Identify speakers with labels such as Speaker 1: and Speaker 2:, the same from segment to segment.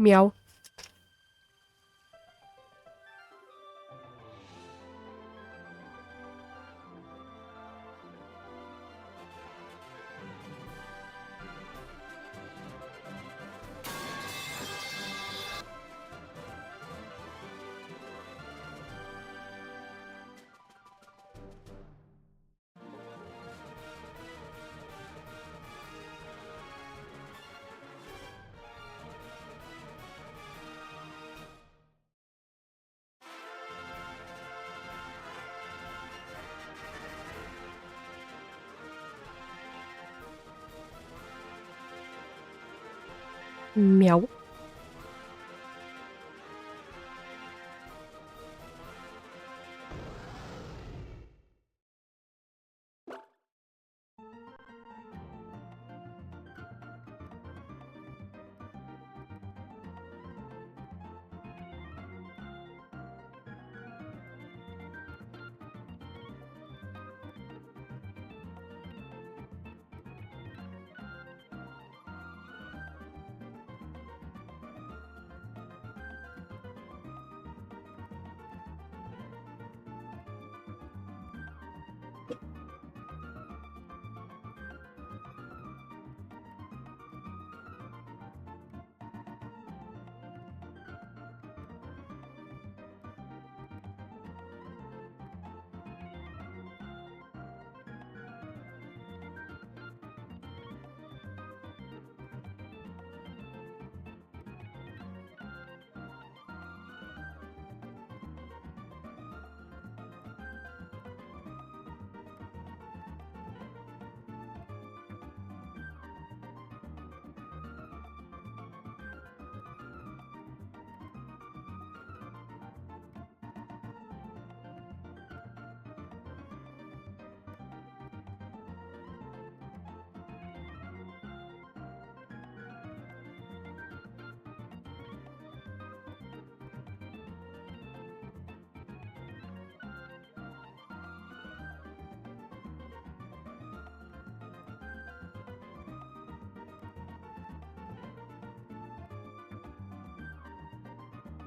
Speaker 1: Meow. Meow.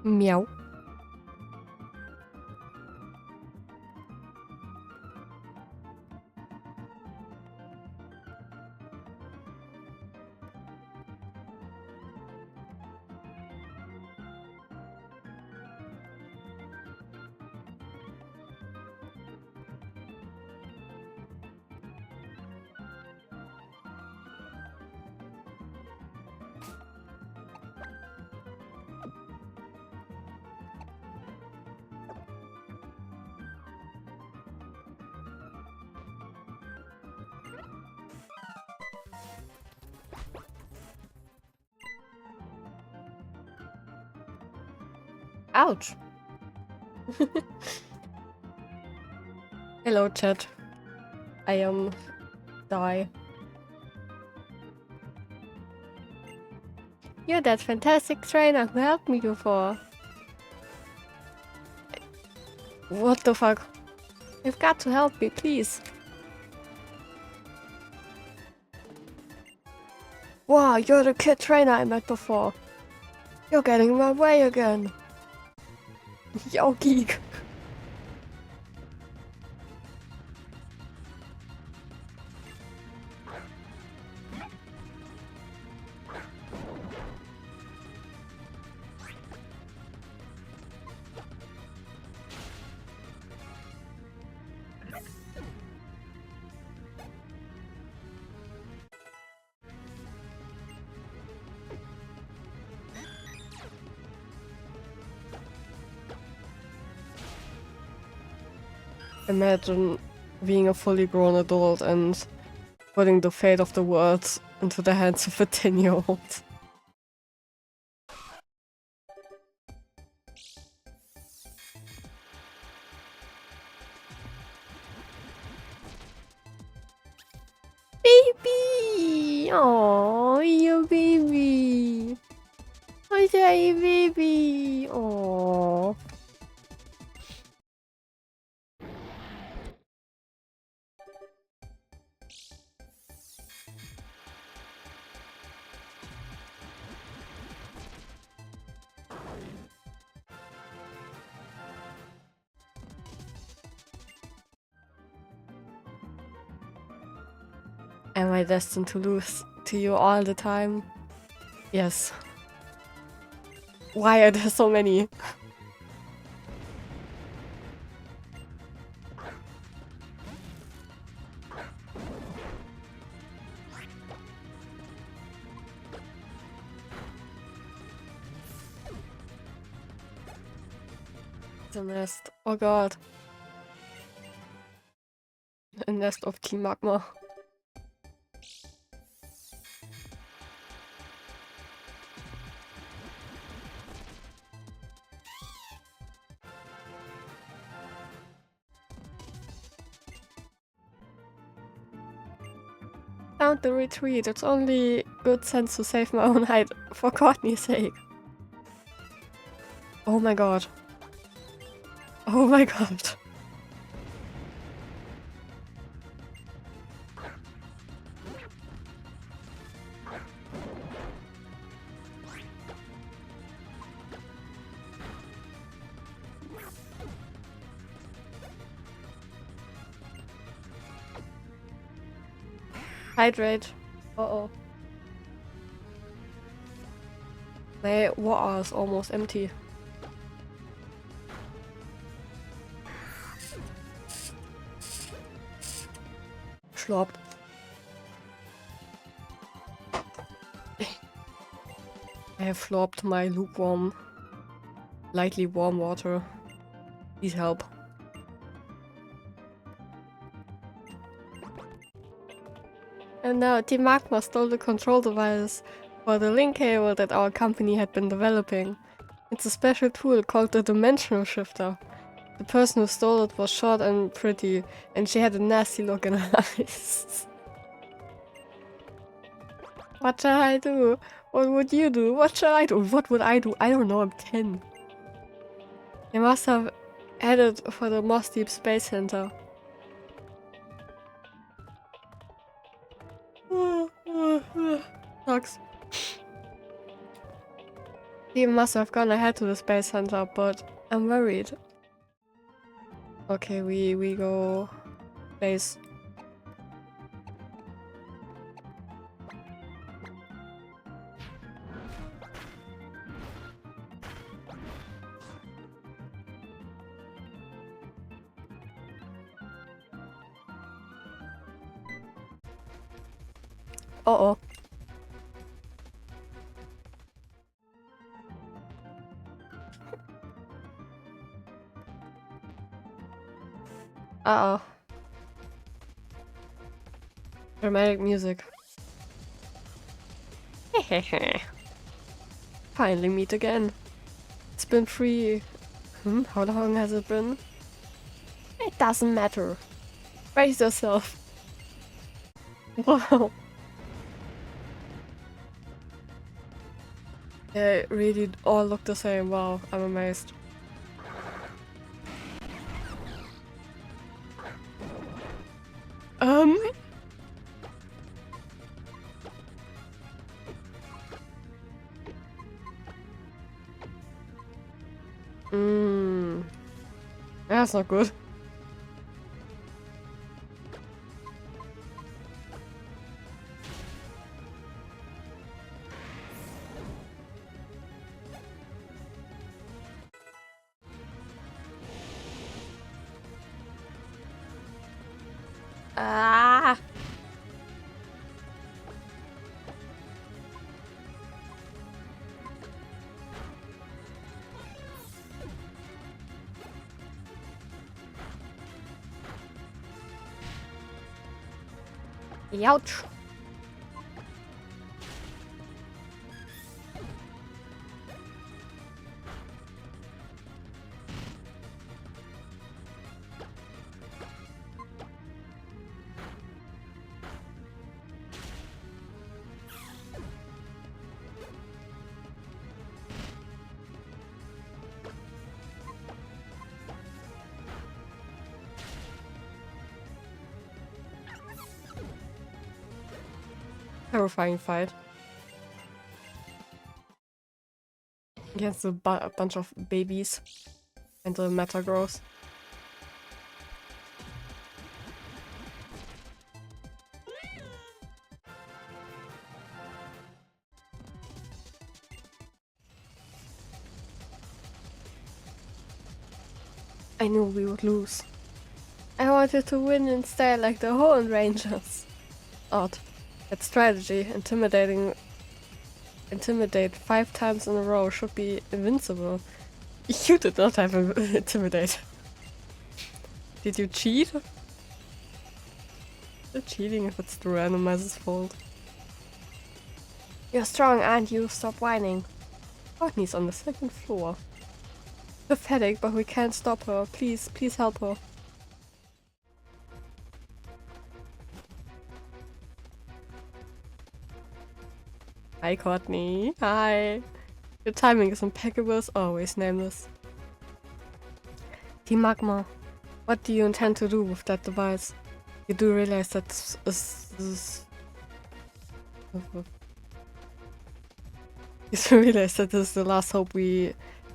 Speaker 1: Meow. Ouch. Hello, chat. I am die. You're that fantastic trainer who helped me before. What the fuck? You've got to help me, please. Wow, you're the kid trainer I met before. You're getting in my way again. Yo, geek. Imagine being a fully grown adult and putting the fate of the world into the hands of a 10-year-old. Baby! Oh, you baby! Oh, yeah, baby! Oh. Am I destined to lose to you all the time? Yes. Why are there so many? The nest. Oh god. A nest of Team Magma. Found the retreat. It's only good sense to save my own hide, for Courtney's sake. Oh my god. Oh my god. Hydrate. Uh-oh. My water is almost empty. Schloppt. I have flopped my lukewarm, lightly warm water. Please help. And now Team Magma stole the control device for the link cable that our company had been developing. It's a special tool called the Dimensional Shifter. The person who stole it was short and pretty, and she had a nasty look in her eyes. What shall I do? What would you do? What shall I do? What would I do? I don't know, I'm 10. They must have headed for the Moss Deep Space Center. Sucks. They must have gone ahead to the Space Center, but I'm worried. Okay, we go base. Uh-oh. Uh-oh. Dramatic music. Hehehe. Finally meet again. It's been how long has it been? It doesn't matter. Brace yourself. Wow. They really all look the same. Wow, I'm amazed. That's not good. Ah! Ouch! Terrifying fight. Against a bunch of babies and the Metagross. I knew we would lose. I wanted to win instead like the Horned Rangers. Odd. That strategy, intimidate 5 times in a row, should be invincible. You did not have intimidate. Did you cheat? It's cheating if it's the randomizer's fault. You're strong, aren't you? Stop whining. Courtney's on the 2nd floor. Pathetic, but we can't stop her. Please, please help her. Hi, Courtney. Hi. Your timing is impeccable as always, Nameless. Team Magma, what do you intend to do with that device? You do realize that this is the last hope we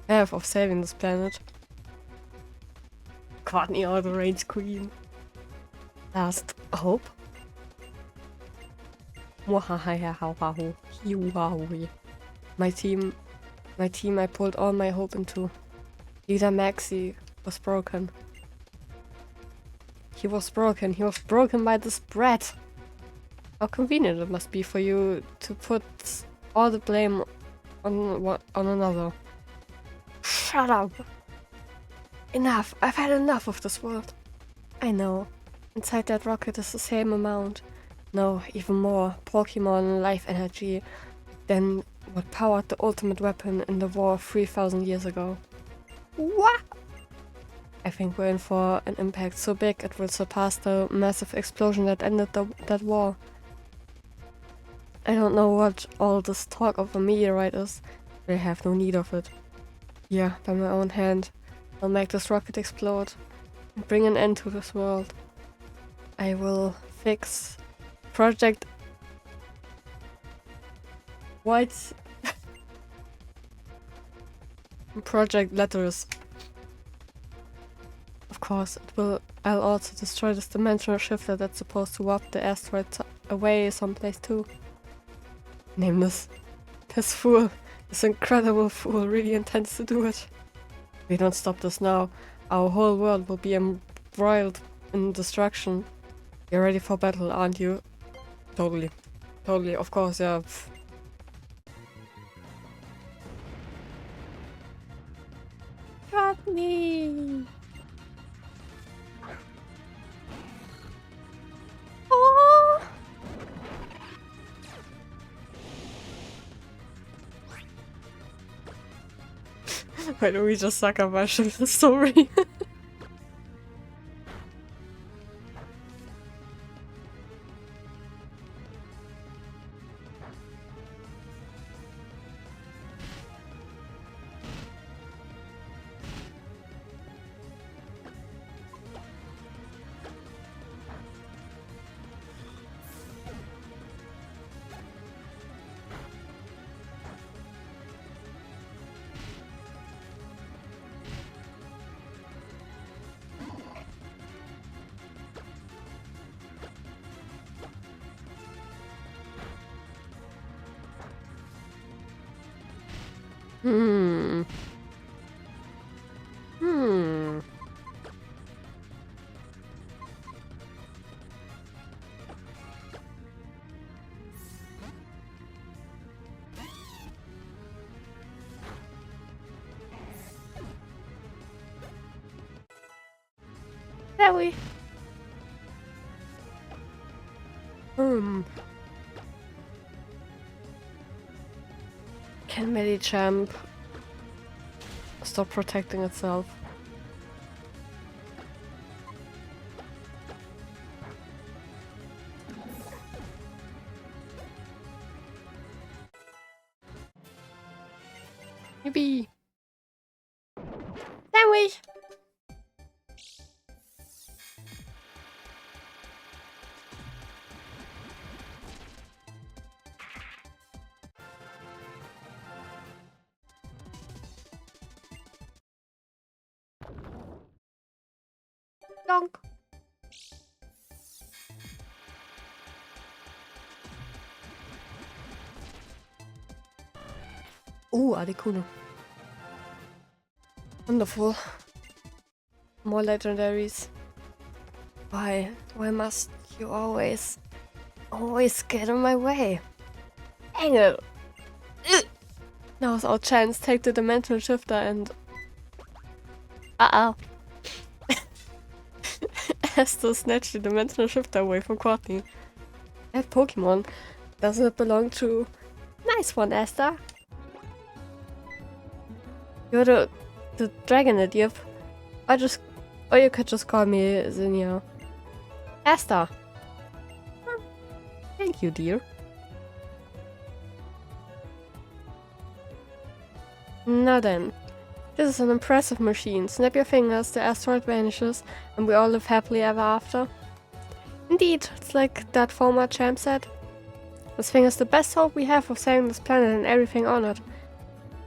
Speaker 1: have of saving this planet. Courtney, or the Range Queen. Last hope? My team I pulled all my hope into. Leader Maxi was broken. He was broken by this brat. How convenient it must be for you to put all the blame on another. Shut up! Enough! I've had enough of this world. I know. Inside that rocket is the same amount. No, even more Pokemon life energy than what powered the ultimate weapon in the war 3000 years ago. What? I think we're in for an impact so big it will surpass the massive explosion that ended that war. I don't know what all this talk of a meteorite is, but I have no need of it. Here, by my own hand, I'll make this rocket explode and bring an end to this world. I will fix Project... What? Project Letters. Of course, I'll also destroy this dimensional shifter that's supposed to warp the asteroid away someplace too. Nameless. This fool, this incredible fool really intends to do it. If we don't stop this now, our whole world will be embroiled in destruction. You're ready for battle, aren't you? Totally. Totally, of course, yeah. Got me! Oh! Why do we just suck up our shit story? Hmm. There we. Can Medichamp stop protecting itself? Yippee! Sandwich! Donk! Articuno. Wonderful. More legendaries. Why? Why must you always get in my way? Dang it! Ugh. Now's our chance. Take the dimensional shifter and... Uh-oh. Esther snatched the dimensional shifter away from Courtney. That Pokemon. Doesn't it belong to... Nice one, Esther. You're the dragon idiot. Or you could just call me Zinnia. Esther. Thank you, dear. Now then. This is an impressive machine. Snap your fingers, the asteroid vanishes, and we all live happily ever after. Indeed, it's like that former champ said. This thing is the best hope we have of saving this planet and everything on it.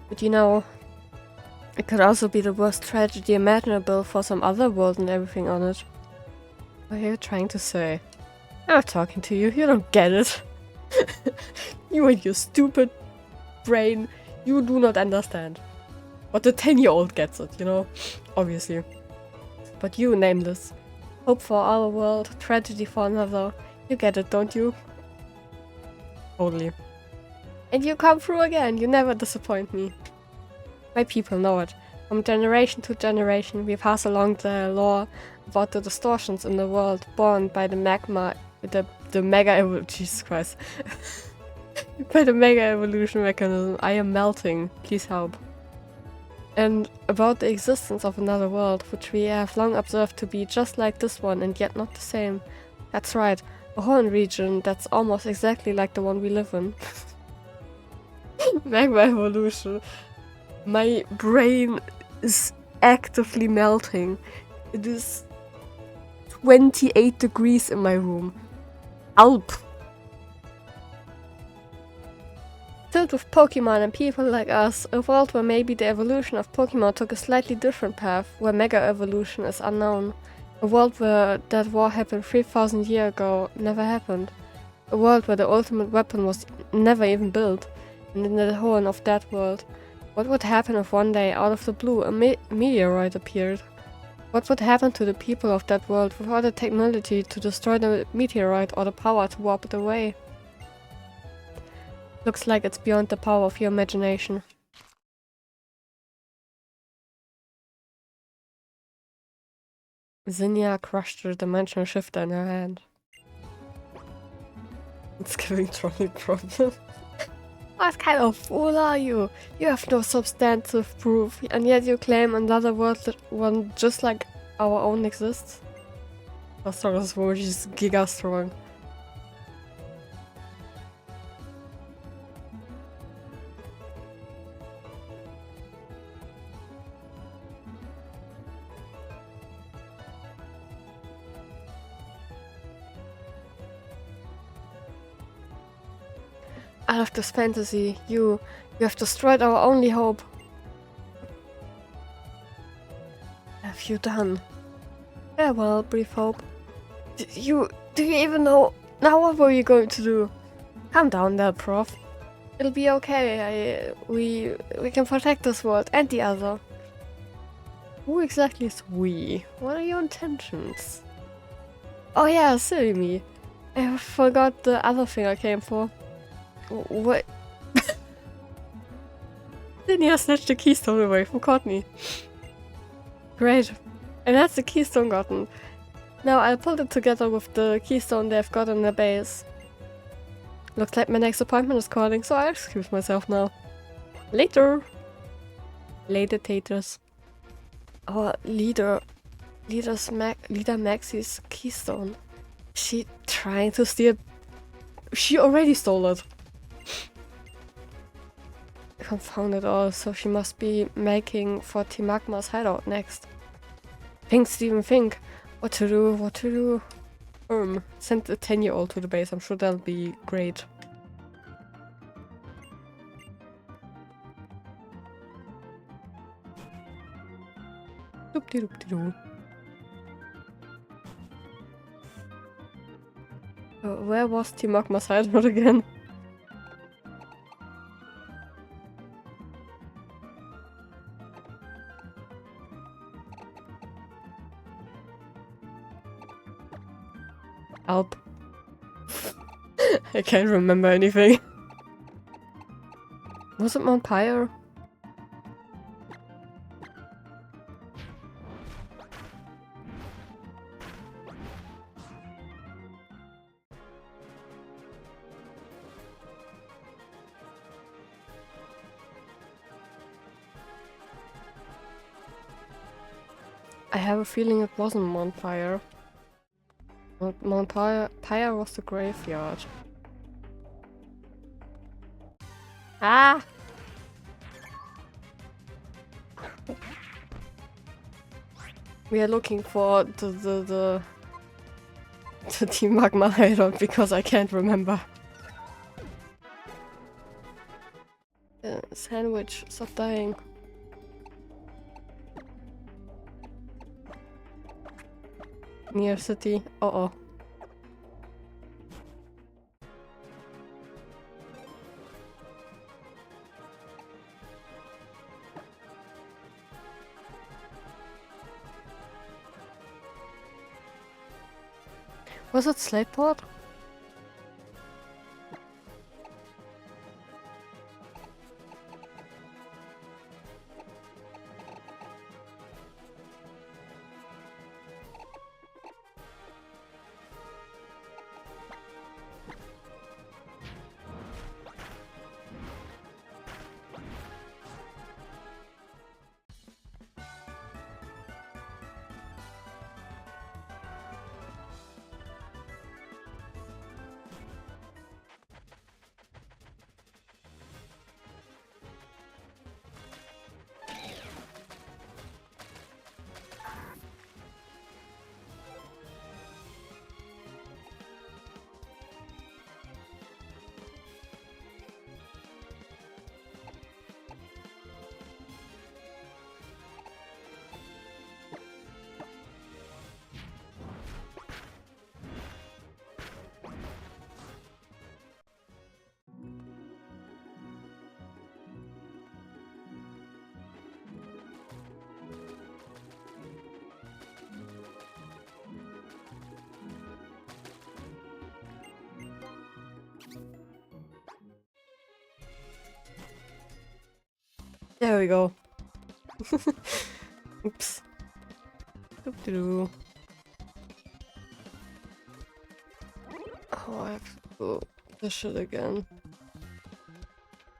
Speaker 1: But you know, it could also be the worst tragedy imaginable for some other world and everything on it. What are you trying to say? I'm not talking to you, you don't get it. You and your stupid brain, you do not understand. But the 10-year-old gets it, you know? Obviously. But you, Nameless. Hope for our world, tragedy for another. You get it, don't you? Totally. And you come through again, you never disappoint me. My people know it. From generation to generation, we pass along the lore about the distortions in the world born by the magma, the mega Jesus Christ. By the mega evolution mechanism. I am melting. Please help. And about the existence of another world, which we have long observed to be just like this one and yet not the same. That's right, a horn region that's almost exactly like the one we live in. Magma evolution. My brain is actively melting. It is 28 degrees in my room. Alp! Filled with Pokemon and people like us, a world where maybe the evolution of Pokemon took a slightly different path, where Mega Evolution is unknown. A world where that war happened 3000 years ago never happened. A world where the ultimate weapon was never even built. And in the horn of that world, what would happen if one day, out of the blue, a meteorite appeared? What would happen to the people of that world without the technology to destroy the meteorite or the power to warp it away? Looks like it's beyond the power of your imagination. Zinnia crushed the dimensional shifter in her hand. It's giving trolley problem. What kind of fool are you? You have no substantive proof, and yet you claim another world that one just like our own exists? How strong is this woman? She's giga strong. Out of this fantasy, you have destroyed our only hope. What have you done? Farewell, brief hope. Do you even know? Now what were you going to do? Calm down there, Prof. It'll be okay. We can protect this world and the other. Who exactly is we? What are your intentions? Oh yeah, silly me. I forgot the other thing I came for. What? Zinnia snatched the keystone away from Courtney. Great. And that's the keystone gotten. Now I'll put it together with the keystone they've got in their base. Looks like my next appointment is calling, so I'll excuse myself now. Later! Later, taters. Our leader Maxie's keystone. Is she trying to steal? She already stole it. Confound it all, so she must be making for Magma's hideout next. Think, Steven, think. What to do? Send a 10-year-old to the base, I'm sure that'll be great. Doop-de-doop-de-doo. Where was Magma's hideout again? Help. I can't remember anything. Was it Mount Pyre? I have a feeling it wasn't Mount Pyre. Mount Pyre was the graveyard. Ah! We are looking for the Team Magma hideout because I can't remember. Sandwich, stop dying. Near city. Uh-oh. Was it Slateport? There we go. Oops. Doop-de-doo. Oh, I have to do this shit again.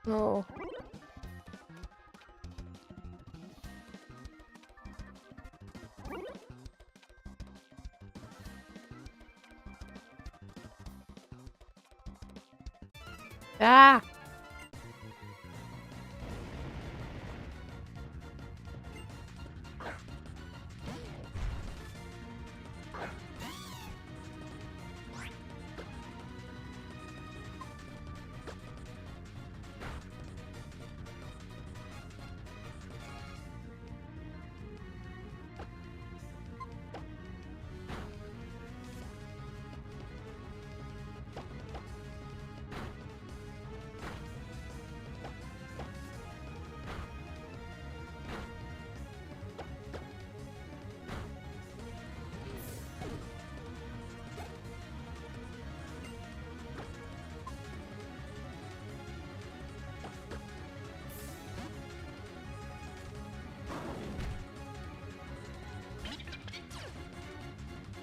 Speaker 1: No. Ah!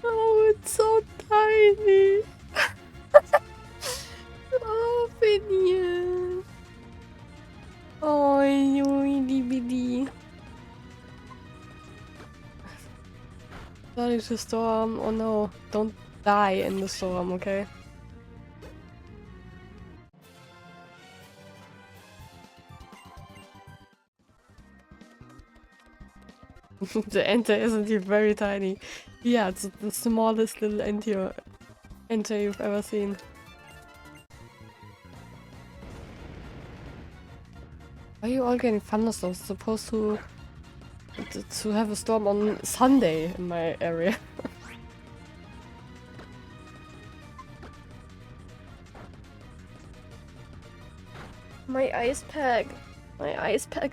Speaker 1: Oh, it's so tiny. Oh, Phineas. Oh, you itty bitty. That is a storm. Oh no, don't die in the storm, okay? The enter isn't he very tiny? Yeah, it's the smallest little enter you've ever seen. Why are you all getting thunderstorms? It's supposed to have a storm on Sunday in my area. My ice pack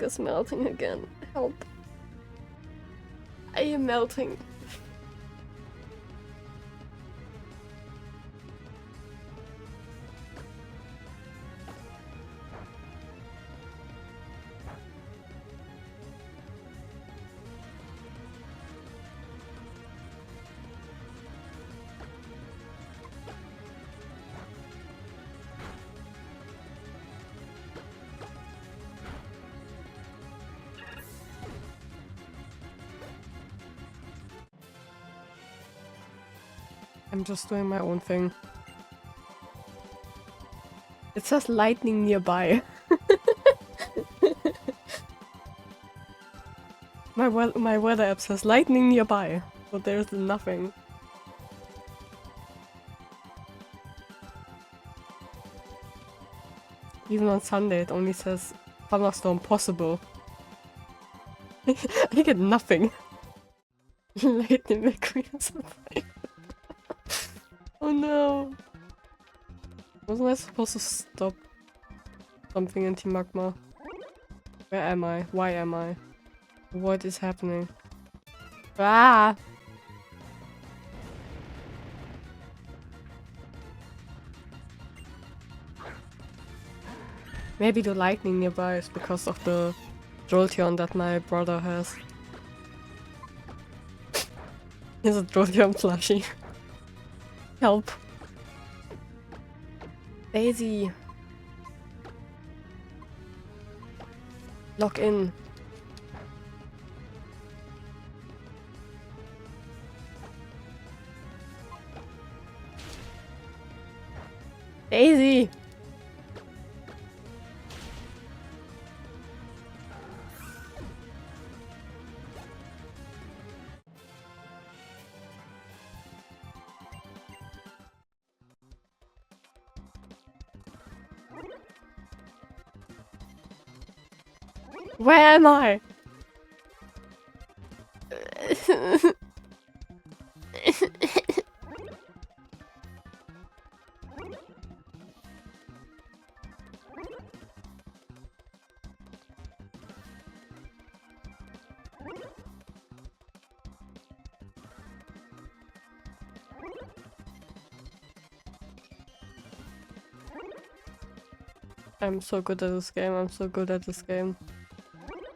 Speaker 1: is melting again. Help. I am melting. I'm just doing my own thing. It says lightning nearby. My weather app says lightning nearby, but there's nothing. Even on Sunday it only says thunderstorm possible. I get nothing. Lightning McQueen or something. Oh no. Wasn't I supposed to stop something in Team Magma? Where am I? Why am I? What is happening? Ah! Maybe the lightning nearby is because of the Jolteon that my brother has. He's a Jolteon plushie. Help. Daisy. Log in. Daisy! Where am I? I'm so good at this game, I'm so good at this game.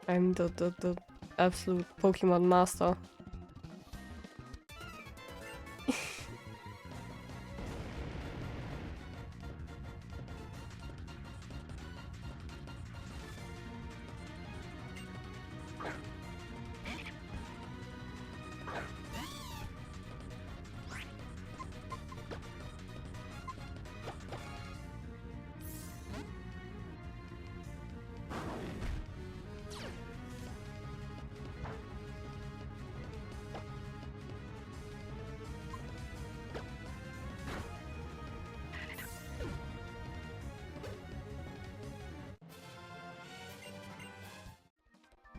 Speaker 1: I'm the absolute Pokemon master.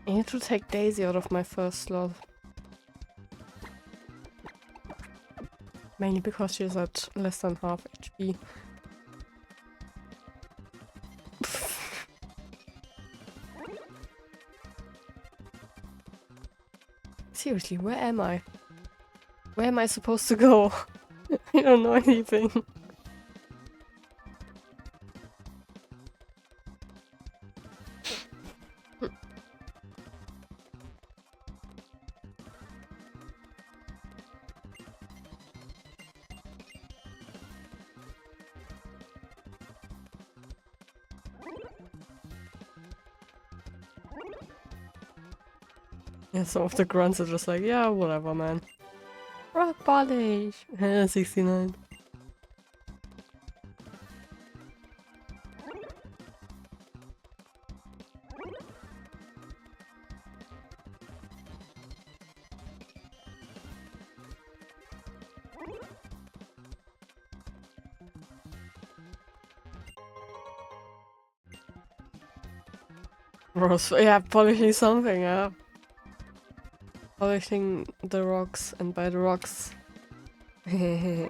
Speaker 1: I need to take Daisy out of my first slot. Mainly because she's at less than half HP. Seriously, where am I? Where am I supposed to go? I don't know anything. Yeah, some of the grunts are just like, yeah, whatever, man. Rock polish! 69. Rose, yeah, polishing something, yeah. Polishing the rocks, and by the rocks. I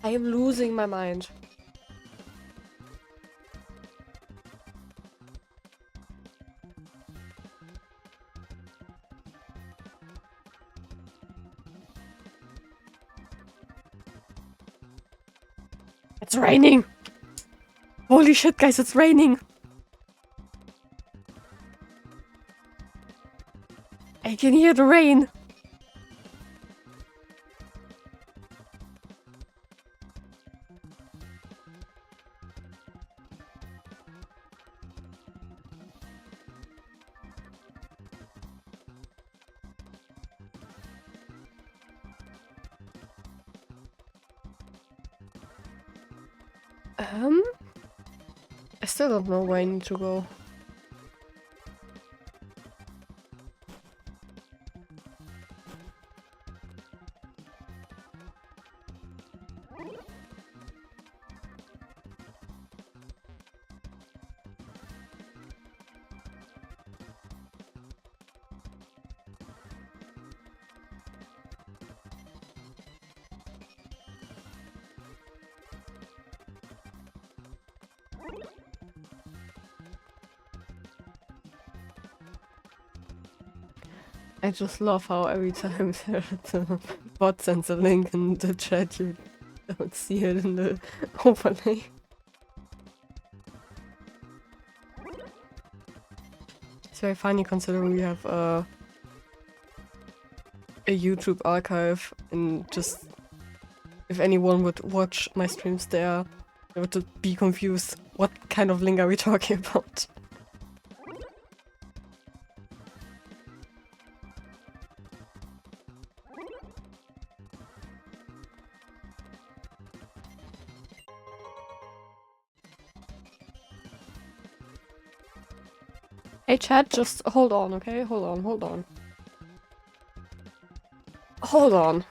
Speaker 1: am losing my mind. It's raining! Holy shit, guys, it's raining! I can hear the rain! I still don't know where I need to go. I just love how every time the bot sends a link in the chat, you don't see it in the overlay. It's very funny considering we have a YouTube archive, and just if anyone would watch my streams there, they would be confused. What kind of link are we talking about? Hey chat, just hold on, okay? Hold on, hold on. Hold on.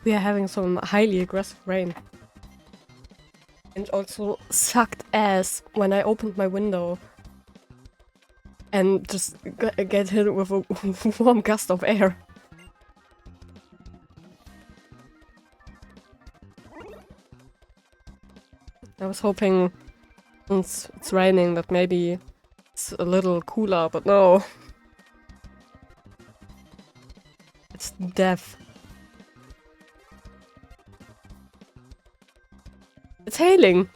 Speaker 1: We are having some highly aggressive rain. And also sucked ass when I opened my window and just get hit with a warm gust of air. I was hoping, since it's raining, that maybe it's a little cooler, but no. It's death. It's hailing.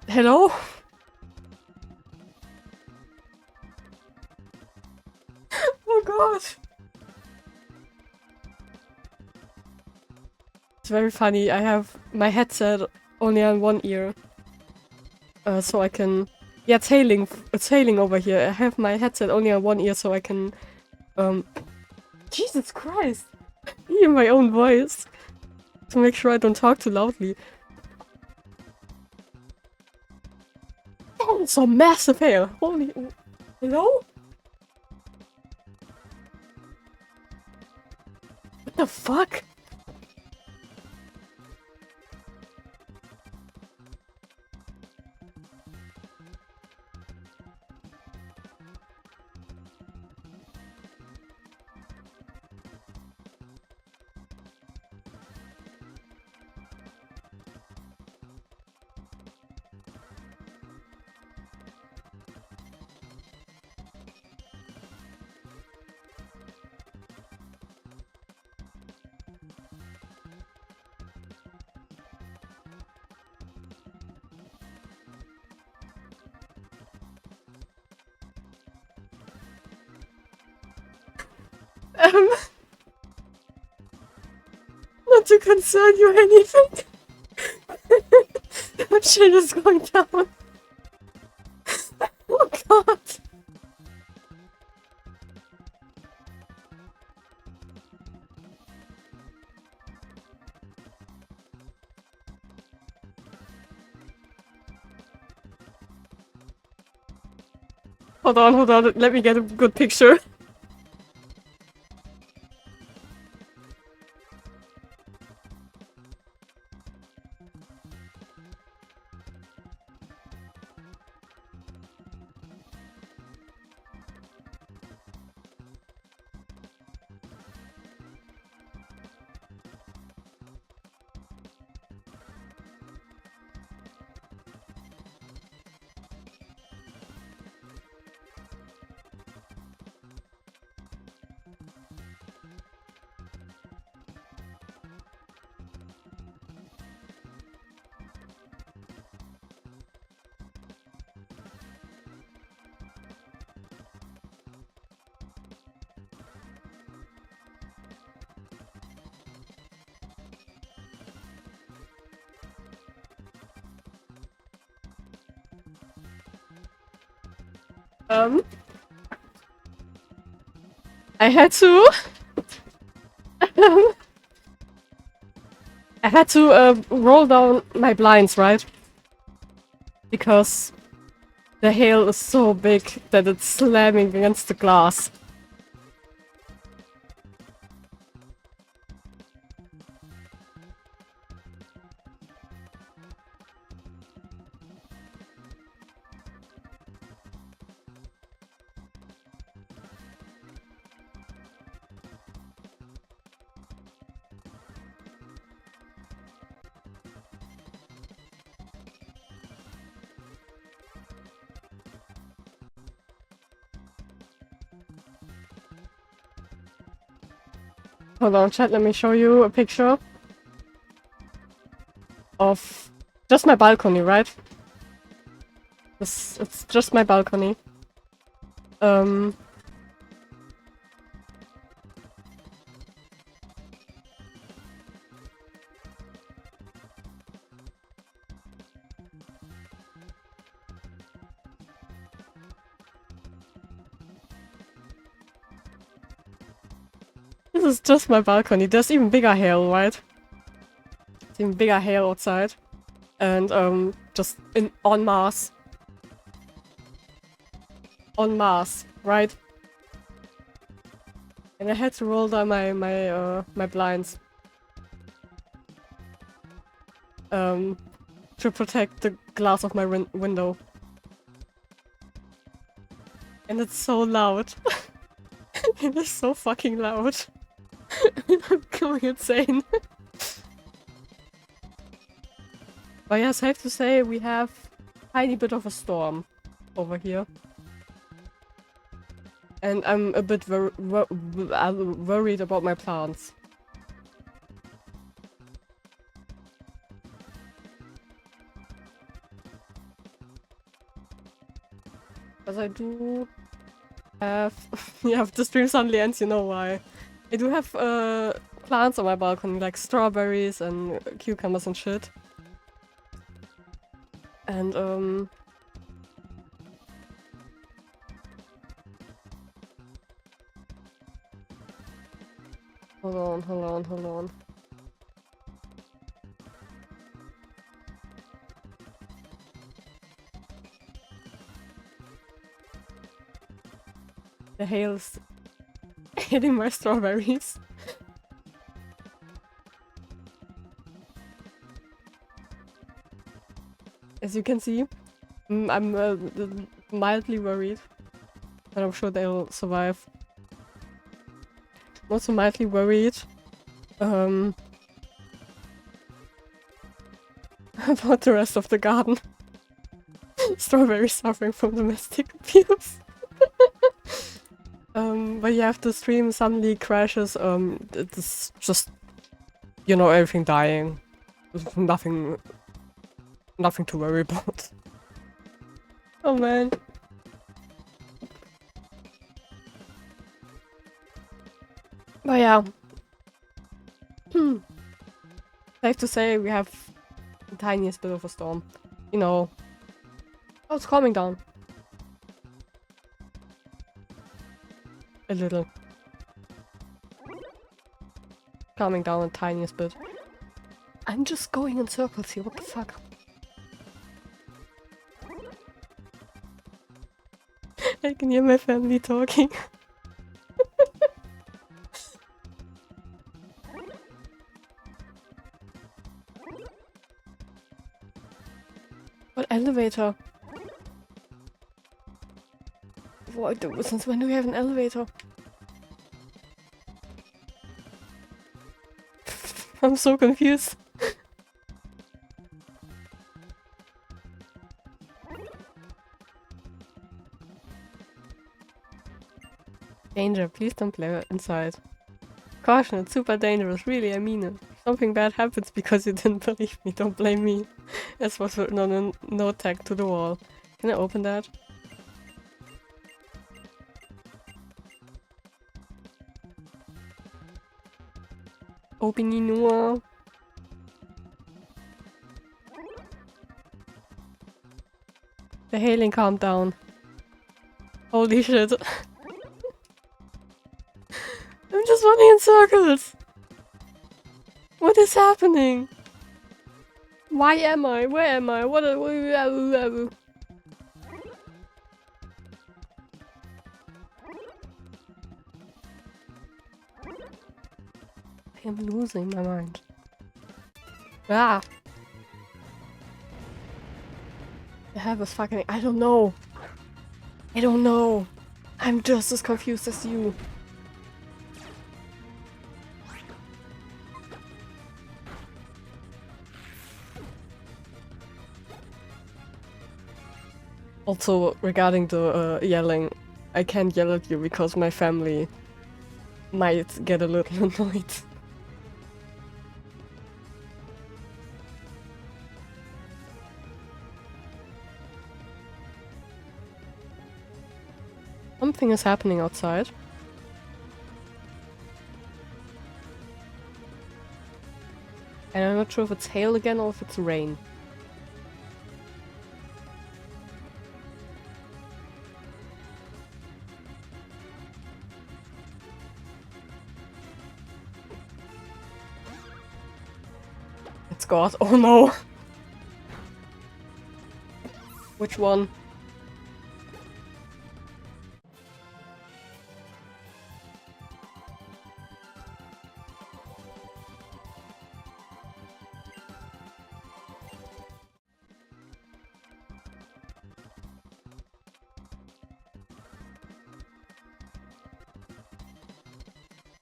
Speaker 1: Hello? Oh god. It's very funny. I have my headset only on one ear. So I can... Yeah, it's hailing. It's hailing over here. I have my headset only on one ear so I can... Jesus Christ! Hear my own voice. To make sure I don't talk too loudly. Oh, it's so massive hail! Holy... Hello? What the fuck? Not to concern you or anything. That shit is going down. Oh god. Hold on, let me get a good picture. Um, I had to. I had to roll down my blinds, right? Because the hail is so big that it's slamming against the glass. Hold on, chat, let me show you a picture of just my balcony, right? It's just my balcony. This is just my balcony. There's even bigger hail, right? There's even bigger hail outside. And just en masse. En masse, right? And I had to roll down my blinds. To protect the glass of my window. And it's so loud. It is so fucking loud. I'm going insane. But yes, I have to say we have a tiny bit of a storm over here. And I'm a bit worried about my plants. Because I do have... yeah, if the stream suddenly ends, you know why. I do have plants on my balcony, like strawberries and cucumbers and shit. And hold on. The hail's hitting my strawberries. As you can see, I'm mildly worried. But I'm sure they'll survive. I'm also mildly worried about the rest of the garden. Strawberries suffering from domestic abuse. But yeah, if the stream suddenly crashes, it's just, you know, everything dying. There's nothing to worry about. Oh man. But yeah. I have to say we have the tiniest bit of a storm. You know. Oh, it's calming down. A little. Calming down the tiniest bit. I'm just going in circles here, what the fuck? I can hear my family talking. What elevator? What, since when do we have an elevator? I'm so confused. Danger, please don't play inside. Caution, it's super dangerous, really, I mean it. If something bad happens because you didn't believe me, don't blame me. That's what's written on a note tag to the wall. Can I open that? Open ihn nur. The hailing calmed down. Holy shit. I'm just running in circles. What is happening? Why am I? Where am I? What? I am losing my mind. Ah! The hell was fucking. I don't know. I don't know. I'm just as confused as you. Also, regarding the yelling, I can't yell at you because my family might get a little annoyed. Something is happening outside. And I'm not sure if it's hail again or if it's rain. It's God. Oh no! Which one?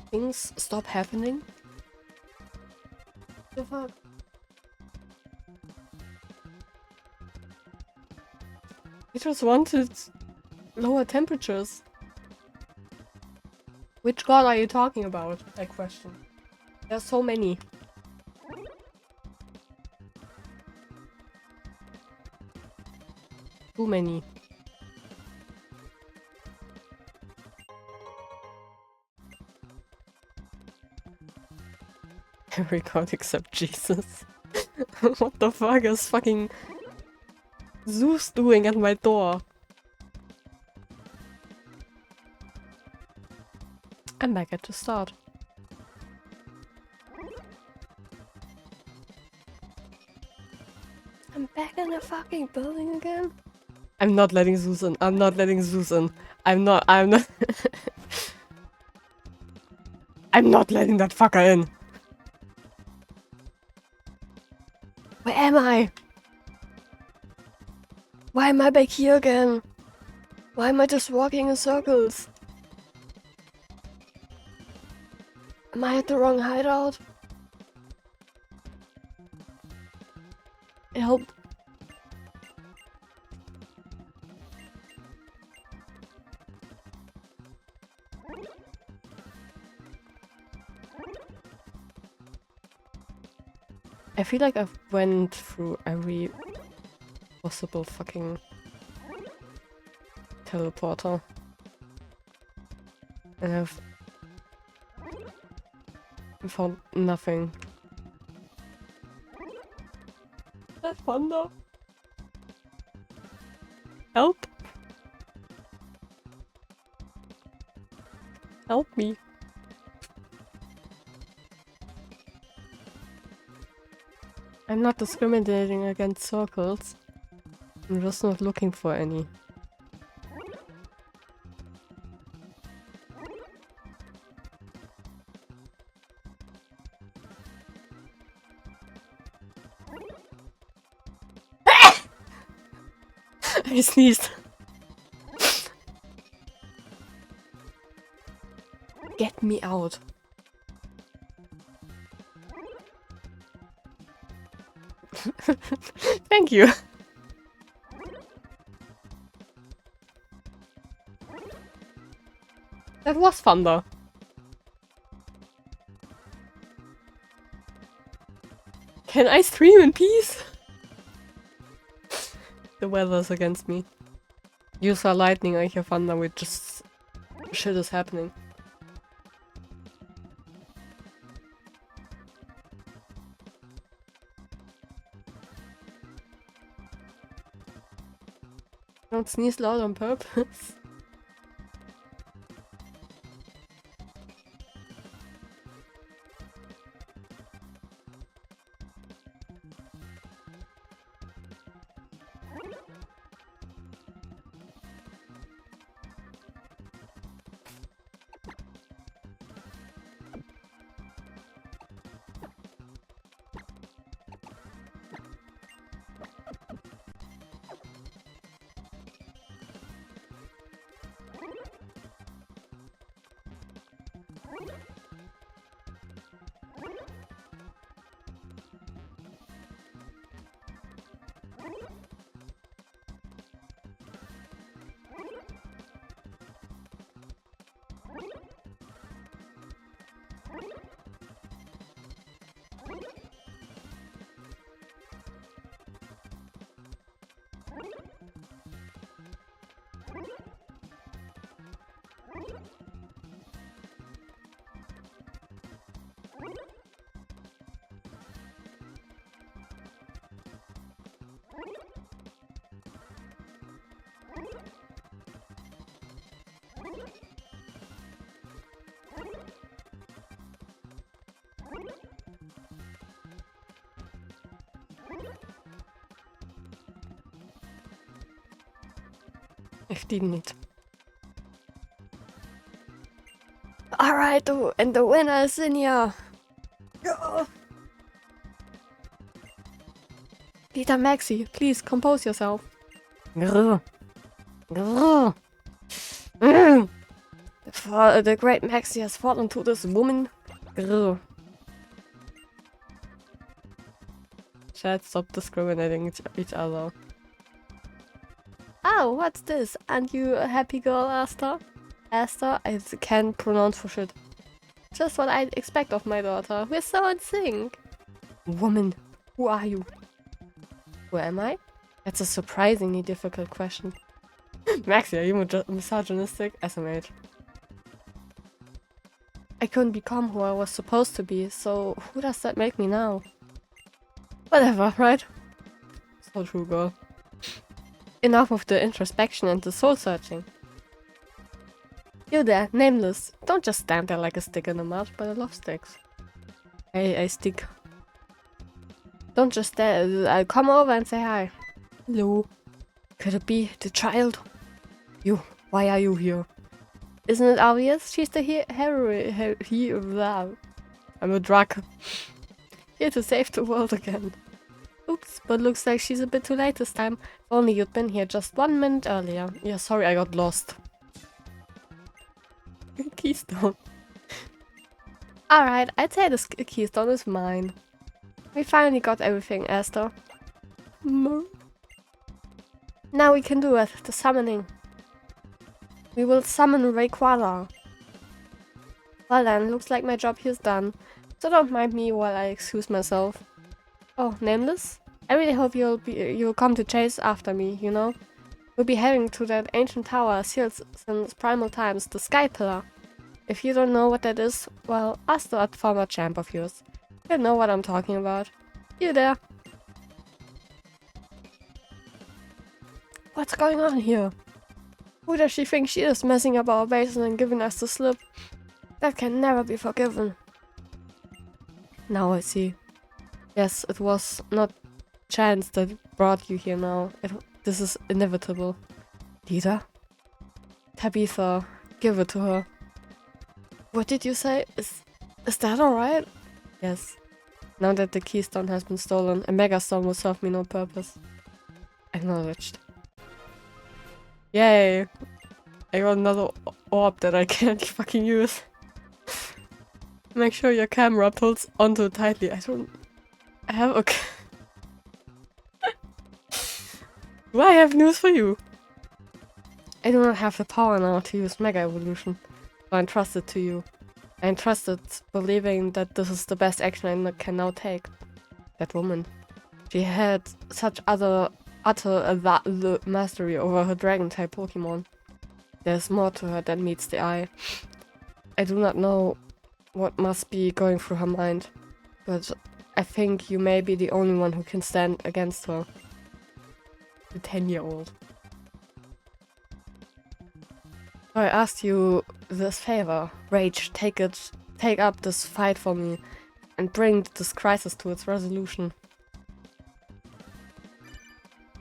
Speaker 1: Things stop happening? The fuck? I just wanted lower temperatures. Which god are you talking about? I question. There's so many. Too many. Every god except Jesus. What the fuck is fucking Zeus doing at my door? I'm back at the start. I'm back in the fucking building again? I'm not letting Zeus in. I'm not letting Zeus in. I'm not. I'm not letting that fucker in. Where am I? Why am I back here again? Why am I just walking in circles? Am I at the wrong hideout? Help. I feel like I've went through every possible fucking teleporter. And I've found nothing. That thunder. Help! Help me. I'm not discriminating against circles. I'm just not looking for any. I sneezed. Get me out. Thank you. That was thunder. Can I stream in peace? The weather's against me. You saw lightning, I hear thunder, with just shit is happening. Don't sneeze loud on purpose. Ich didn't need. Alright, and the winner is in here. Yeah. Peter Maxi, please compose yourself. Grrr. Grrr. The great Maxi has fallen to this woman. Grrr. Chat, stop discriminating each other. Oh, what's this? Aren't you a happy girl, Asta? Asta? I can't pronounce for shit. Just what I'd expect of my daughter. We're so in sync. Woman, who are you? Who am I? That's a surprisingly difficult question. Maxi, are you misogynistic? SMH. I couldn't become who I was supposed to be, so who does that make me now? Whatever, right? So true, girl. Enough of the introspection and the soul-searching. You there, nameless. Don't just stand there like a stick in the mud, but I love sticks. Hey, stick. Don't just stare. I'll come over and say hi. Hello. Could it be the child? You, why are you here? Isn't it obvious? She's the I'm a drug. Here to save the world again. Oops, but looks like she's a bit too late this time. If only you'd been here just 1 minute earlier. Yeah, sorry I got lost. Keystone. Alright, I'd say this keystone is mine. We finally got everything, Esther. Now we can do it, the summoning. We will summon Rayquaza. Well then, looks like my job here's done. So don't mind me while I excuse myself. Oh, nameless? I really hope you'll come to chase after me, you know? We'll be heading to that ancient tower sealed since primal times, the Sky Pillar. If you don't know what that is, well, ask that former champ of yours. You'll know what I'm talking about. You there? What's going on here? Who does she think she is, messing up our base and giving us the slip? That can never be forgiven. Now I see. Yes, it was not chance that brought you here now. This is inevitable. Leader? Tabitha, give it to her. What did you say? Is that alright? Yes. Now that the keystone has been stolen, a megastone will serve me no purpose. Acknowledged. Yay! I got another orb that I can't fucking use. Make sure your camera pulls onto it tightly. I have a... Do I have news for you? I do not have the power now to use Mega Evolution. So I entrust it to you. I entrusted believing that this is the best action I can now take. That woman. She had such utter mastery over her dragon-type Pokemon. There's more to her than meets the eye. I do not know what must be going through her mind, but I think you may be the only one who can stand against her. The 10-year-old. So I asked you this favor. Rage, take up this fight for me and bring this crisis to its resolution.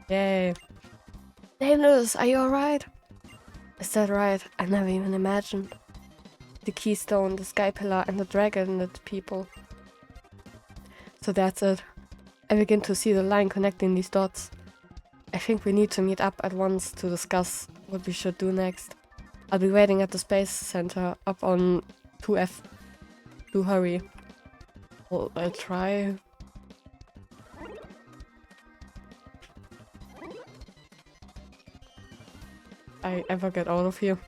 Speaker 1: Yay. Nameless, are you alright? Is that right? I never even imagined. The keystone, the sky pillar, and the dragon and the people. So that's it. I begin to see the line connecting these dots. I think we need to meet up at once to discuss what we should do next. I'll be waiting at the space center up on 2F. Do hurry. Well, I'll try. I ever get out of here.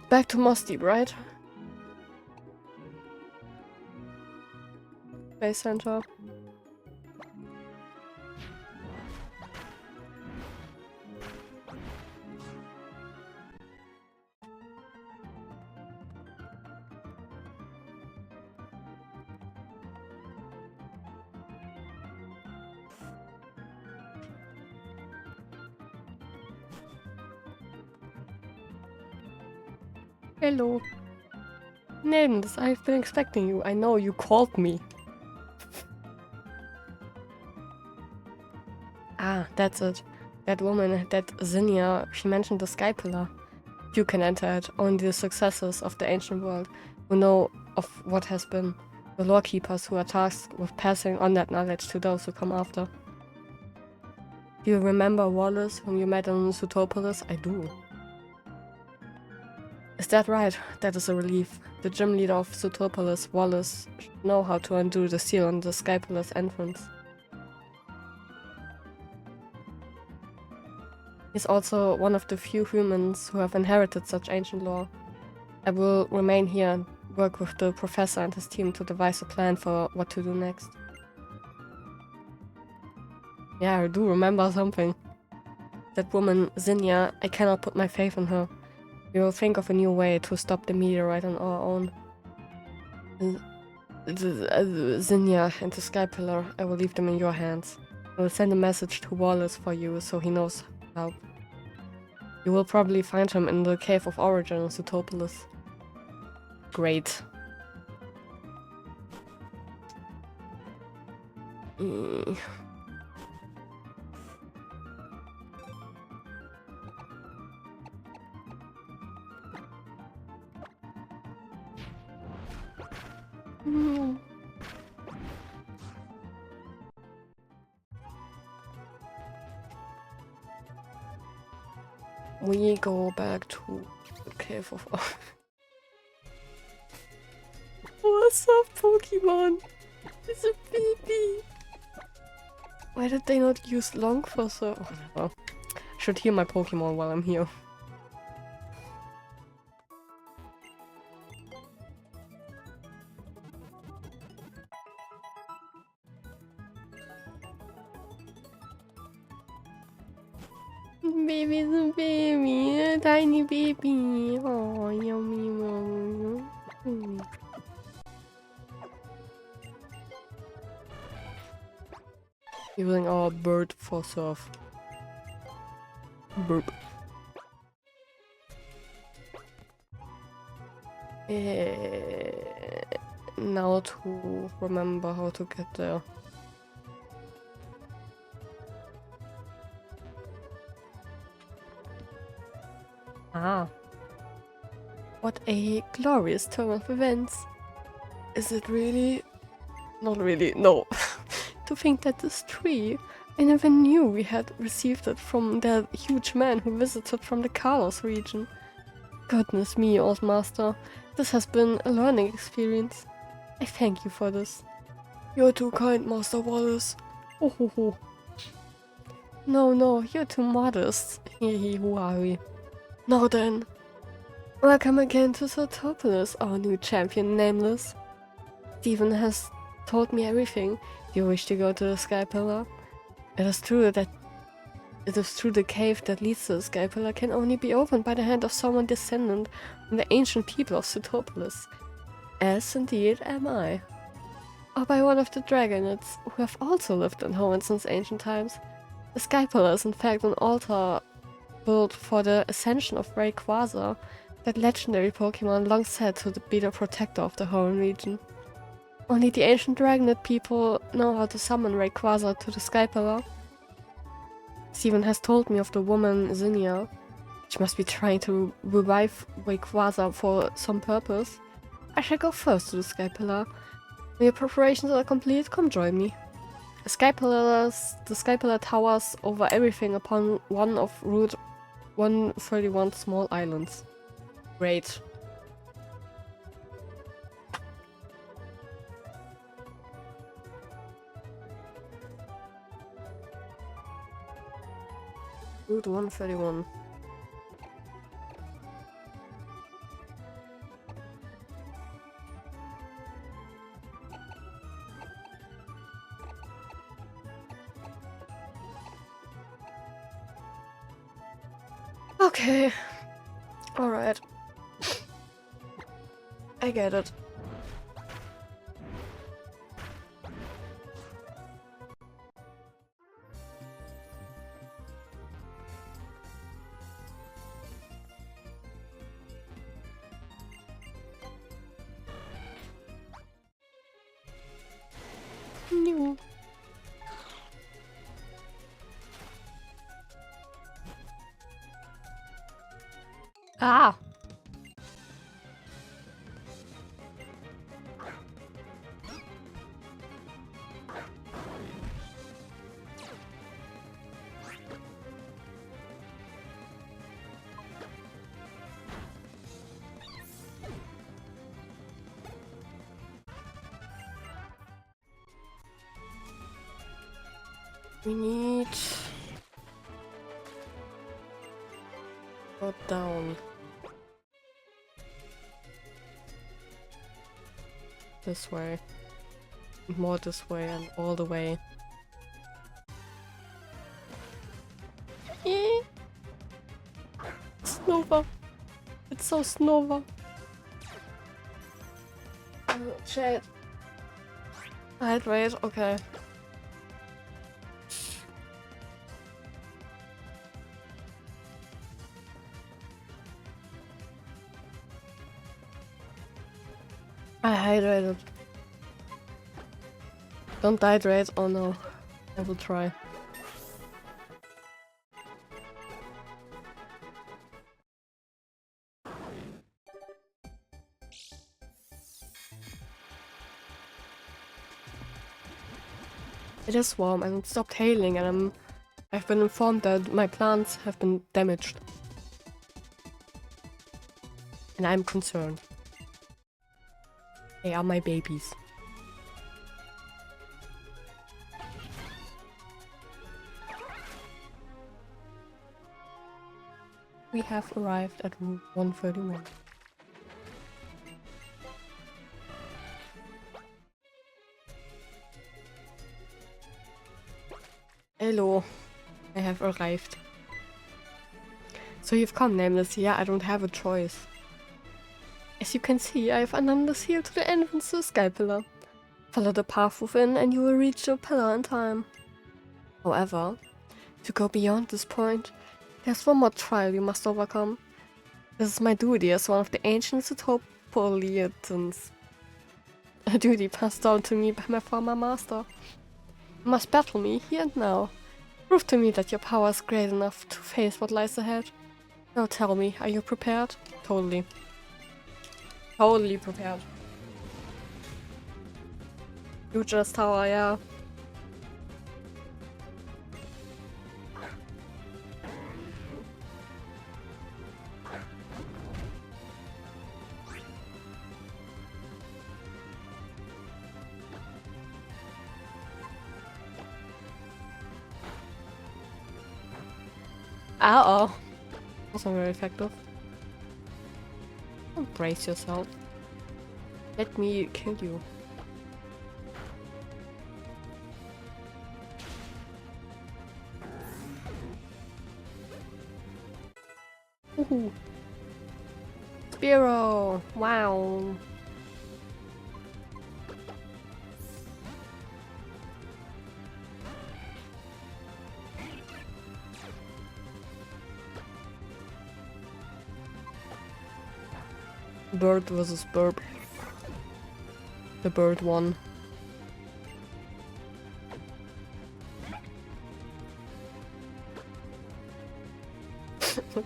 Speaker 1: Back to Moss Deep, right? Base Center. Hello. Nins, I've been expecting you. I know you called me. Ah, that's it. That woman, that Zinnia, she mentioned the Sky Pillar. You can enter it. Only the successors of the ancient world who know of what has been. The lore keepers who are tasked with passing on that knowledge to those who come after. Do you remember Wallace, whom you met in Zootopolis? I do. Is that right? That is a relief. The gym leader of Zootopolis, Wallace, should know how to undo the seal on the Sky Pillar's entrance. He's also one of the few humans who have inherited such ancient lore. I will remain here and work with the professor and his team to devise a plan for what to do next. Yeah, I do remember something. That woman, Zinnia, I cannot put my faith in her. We will think of a new way to stop the meteorite on our own. Zinnia and the Sky Pillar, I will leave them in your hands. I will send a message to Wallace for you so he knows how. You will probably find him in the Cave of Origin in Zootopolis. Great. We go back to the Cave of Origin. What's up, Pokemon? It's a baby. Why did they not use long for so? Oh, should heal my Pokemon while I'm here. Baby's a baby, a tiny baby. Oh, yummy, mommy. Using our bird for surf. Burp. Now to remember how to get there. Ah. What a glorious turn of events. Is it really? Not really, no. To think that this tree, I never knew we had received it from that huge man who visited from the Kalos region. Goodness me, old master. This has been a learning experience. I thank you for this. You're too kind, Master Wallace. Oh ho ho. No, you're too modest. Hehe, who are we? Now then. Welcome again to Zootopolis, our new champion, Nameless. Stephen has told me everything. You wish to go to the Sky Pillar? It is true the cave that leads to the Sky Pillar can only be opened by the hand of someone descendant from the ancient people of Zootopolis. As indeed am I. or by one of the dragonids, who have also lived in Hoenn since ancient times. The Sky Pillar is in fact an altar built for the ascension of Rayquaza, that legendary Pokemon long said to be the protector of the Hoenn region. Only the ancient Dragonid people know how to summon Rayquaza to the Sky Pillar. Steven has told me of the woman Zinnia. She must be trying to revive Rayquaza for some purpose. I shall go first to the Sky Pillar. When your preparations are complete, come join me. The Sky Pillar towers over everything upon one of Route 131 small islands. Great. Route 131. Okay. Alright. I get it. No. Ah! We need... go down. This way. More this way and all the way. Snova. It's so Snova. Shit. Hydrate, okay. I hydrated. Don't hydrate, oh no. I will try. It is warm and it stopped hailing and I've been informed that my plants have been damaged. And I'm concerned. They are my babies. We have arrived at Route 131. Hello, I have arrived. So you've come, Nameless. Yeah, I don't have a choice. As you can see, I have undone the seal to the entrance to the Sky Pillar. Follow the path within and you will reach the pillar in time. However, to go beyond this point, there's one more trial you must overcome. This is my duty as one of the ancient Cetopolitans. A duty passed down to me by my former master. You must battle me here and now. Prove to me that your power is great enough to face what lies ahead. Now tell me, are you prepared? Totally. Totally prepared. Future's Tower, yeah. Uh-oh. Wasn't very effective. Don't brace yourself. Let me kill you. Woohoo! Spearow! Wow! Bird versus Burp. The bird won.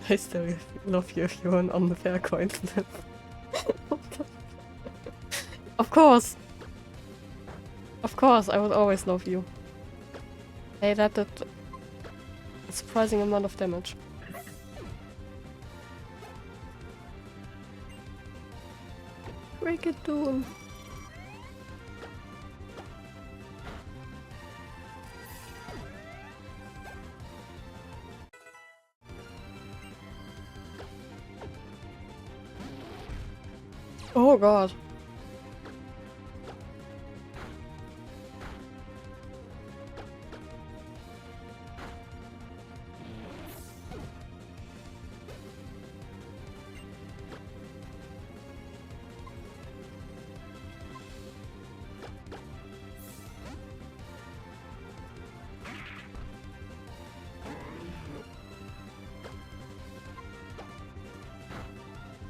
Speaker 1: I still love you if you're an unfair coin flip. Of course! Of course, I will always love you. Hey, that did a surprising amount of damage. Ricketoon! Oh god.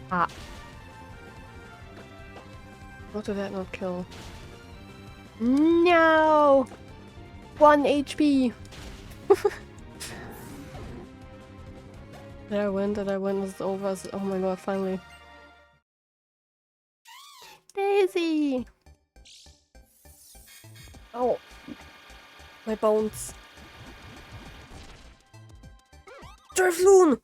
Speaker 1: Ah. What did that not kill? No! 1 HP! Did I win? Did I win? It's over. Oh my god, finally. Daisy! Oh. My bones. Drifloon!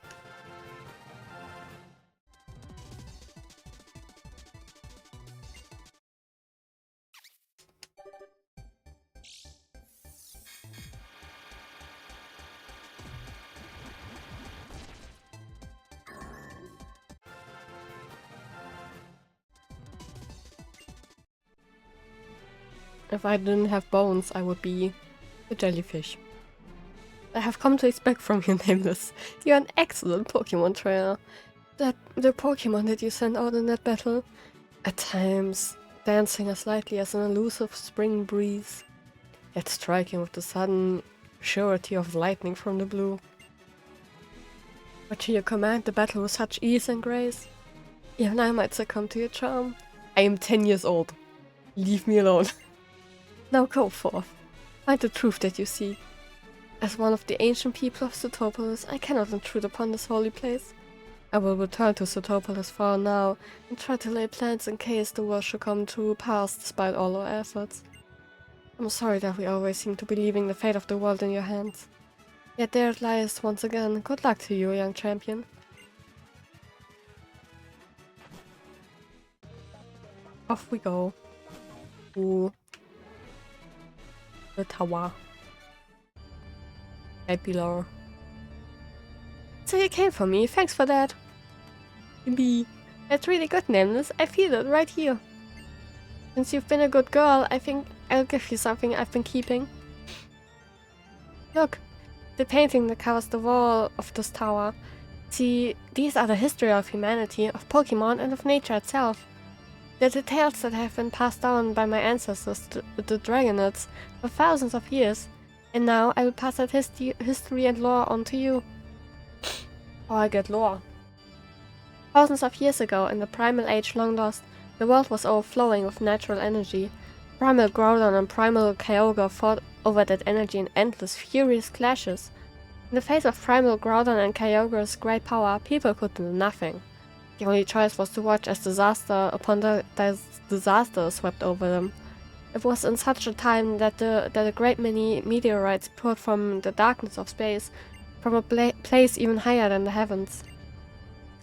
Speaker 1: If I didn't have bones, I would be a jellyfish. I have come to expect from you, Nameless. You're an excellent Pokemon trainer. The Pokemon that you sent out in that battle, at times dancing as lightly as an elusive spring breeze, yet striking with the sudden surety of lightning from the blue. But you command the battle with such ease and grace. Even I might succumb to your charm. I am 10 years old. Leave me alone. Now go forth. Find the truth that you seek. As one of the ancient people of Sootopolis, I cannot intrude upon this holy place. I will return to Sootopolis for now and try to lay plans in case the world should come to pass despite all our efforts. I'm sorry that we always seem to be leaving the fate of the world in your hands. Yet there it lies once again. Good luck to you, young champion. Off we go. Ooh. The tower. Happy lore. So you came for me, thanks for that. B. That's really good, Nameless. I feel it right here. Since you've been a good girl, I think I'll give you something I've been keeping. Look, the painting that covers the wall of this tower. See, these are the history of humanity, of Pokemon, and of nature itself. The details that have been passed down by my ancestors, the Dragonets, for thousands of years. And now I will pass that history and lore on to you. Oh, I get lore. Thousands of years ago, in the primal age long lost, the world was overflowing with natural energy. Primal Groudon and Primal Kyogre fought over that energy in endless, furious clashes. In the face of Primal Groudon and Kyogre's great power, people could do nothing. The only choice was to watch as disaster upon disaster swept over them. It was in such a time that a great many meteorites poured from the darkness of space, from a place even higher than the heavens.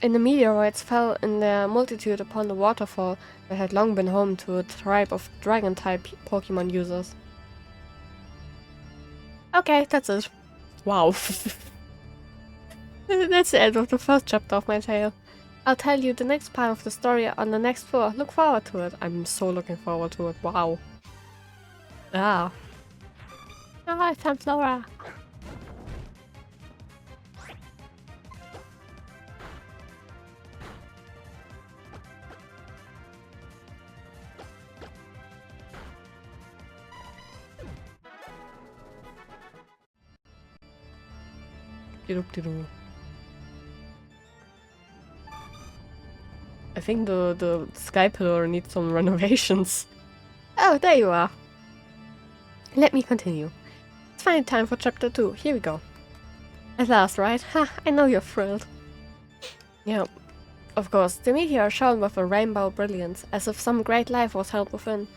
Speaker 1: And the meteorites fell in their multitude upon the waterfall that had long been home to a tribe of dragon-type Pokemon users. Okay, that's it. Wow. That's the end of the first chapter of my tale. I'll tell you the next part of the story on the next floor. Look forward to it. I'm so looking forward to it. Wow. Ah. Ah, it's Flora. I think the sky pillar needs some renovations. Oh, there you are. Let me continue. It's finally time for chapter 2. Here we go. At last, right? Ha, I know you're thrilled. Yeah, of course. The meteor shone with a rainbow brilliance, as if some great life was held within.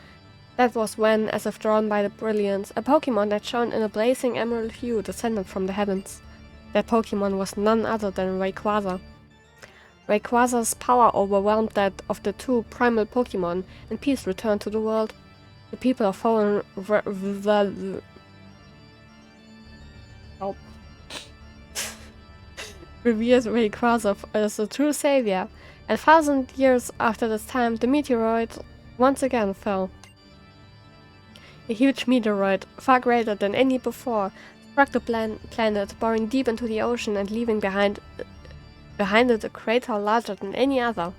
Speaker 1: That was when, as if drawn by the brilliance, a Pokemon that shone in a blazing emerald hue descended from the heavens. That Pokemon was none other than Rayquaza. Rayquaza's power overwhelmed that of the two primal Pokemon, and peace returned to the world. The people of Hoenn revered Rayquaza as a true savior, and 1,000 years after this time, the meteoroid once again fell. A huge meteoroid, far greater than any before, struck the planet, boring deep into the ocean and leaving behind it a crater larger than any other.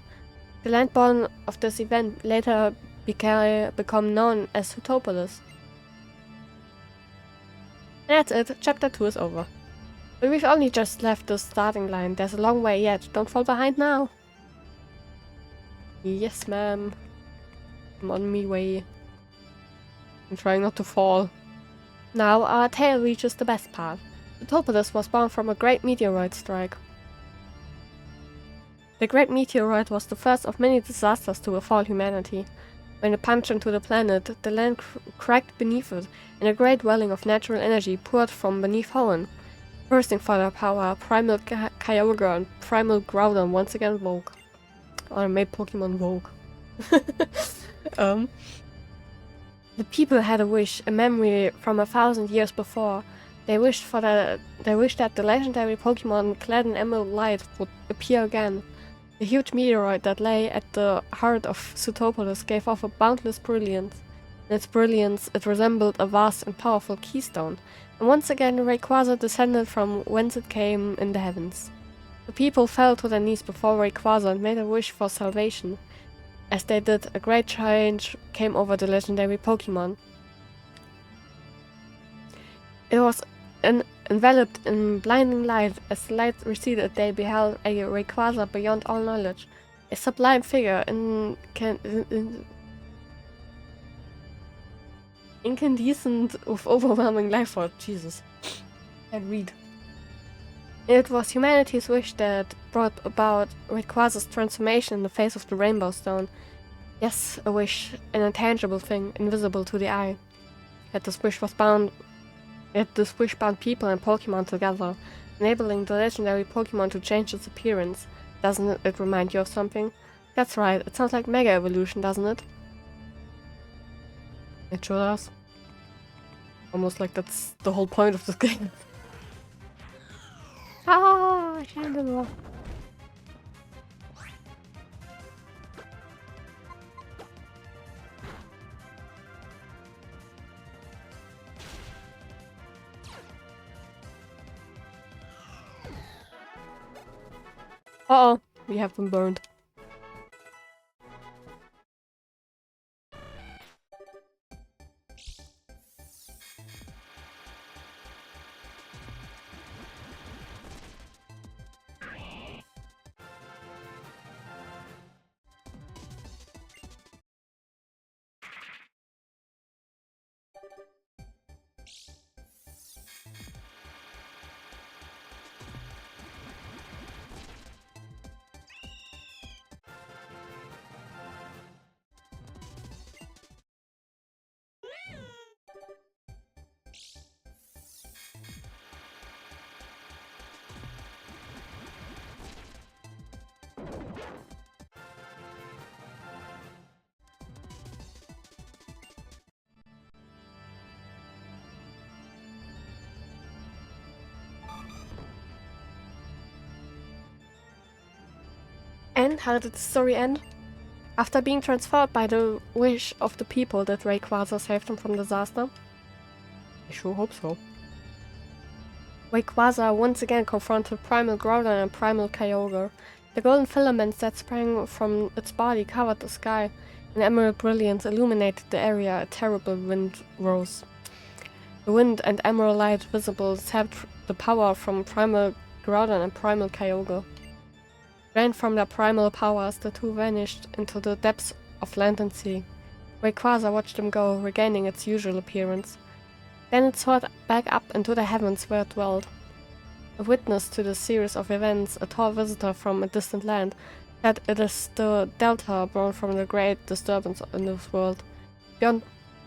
Speaker 1: The land born of this event later become known as Sootopolis. That's it, chapter 2 is over. But we've only just left the starting line, there's a long way yet, don't fall behind now. Yes ma'am, I'm on me way. I'm trying not to fall. Now our tale reaches the best part. Sootopolis was born from a great meteoroid strike. The great meteoroid was the first of many disasters to befall humanity. When it punched into the planet, the land cracked beneath it, and a great welling of natural energy poured from beneath Hoenn. Bursting for their power, Primal Kyogre and Primal Groudon once again woke. Or made Pokemon woke. The people had a wish, a memory from 1,000 years before. They wished that the legendary Pokemon clad in emerald light would appear again. The huge meteoroid that lay at the heart of Sootopolis gave off a boundless brilliance. In its brilliance, it resembled a vast and powerful keystone, and once again Rayquaza descended from whence it came in the heavens. The people fell to their knees before Rayquaza and made a wish for salvation. As they did, a great change came over the legendary Pokemon. It was enveloped in blinding light. As the light receded, they beheld a Rayquaza beyond all knowledge, a sublime figure incandescent with overwhelming life force. Jesus, can't read. It was humanity's wish that brought about Rayquaza's transformation in the face of the Rainbow Stone. Yes, a wish, an intangible thing, invisible to the eye. Yet this wish bound people and Pokemon together, enabling the legendary Pokemon to change its appearance. Doesn't it remind you of something? That's right, it sounds like Mega Evolution, doesn't it? It sure does. Almost like that's the whole point of this game. Ah, Chandler. Uh-oh, we have been burned. And how did the story end? After being transformed by the wish of the people that Rayquaza saved them from disaster? I sure hope so. Rayquaza once again confronted Primal Groudon and Primal Kyogre. The golden filaments that sprang from its body covered the sky. An emerald brilliance illuminated the area. A terrible wind rose. The wind and emerald light visible sapped the power from Primal Groudon and Primal Kyogre. Drained from their primal powers, the two vanished into the depths of land and sea. Rayquaza watched them go, regaining its usual appearance. Then it soared back up into the heavens where it dwelled. A witness to this series of events, a tall visitor from a distant land, said it is the Delta born from the great disturbance in this world. Beyond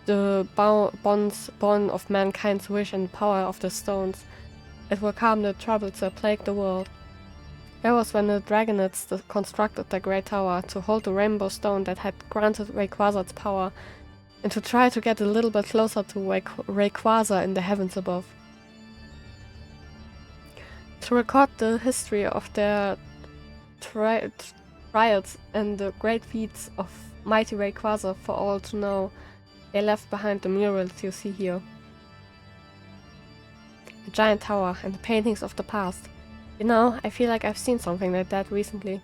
Speaker 1: the bonds born of mankind's wish and power of the stones, it will calm the troubles that plague the world. That was when the Dragonites constructed the Great Tower to hold the rainbow stone that had granted Rayquaza its power, and to try to get a little bit closer to Rayquaza in the heavens above. To record the history of their trials and the great feats of mighty Rayquaza for all to know, they left behind the murals you see here. The giant tower and the paintings of the past. You know, I feel like I've seen something like that recently.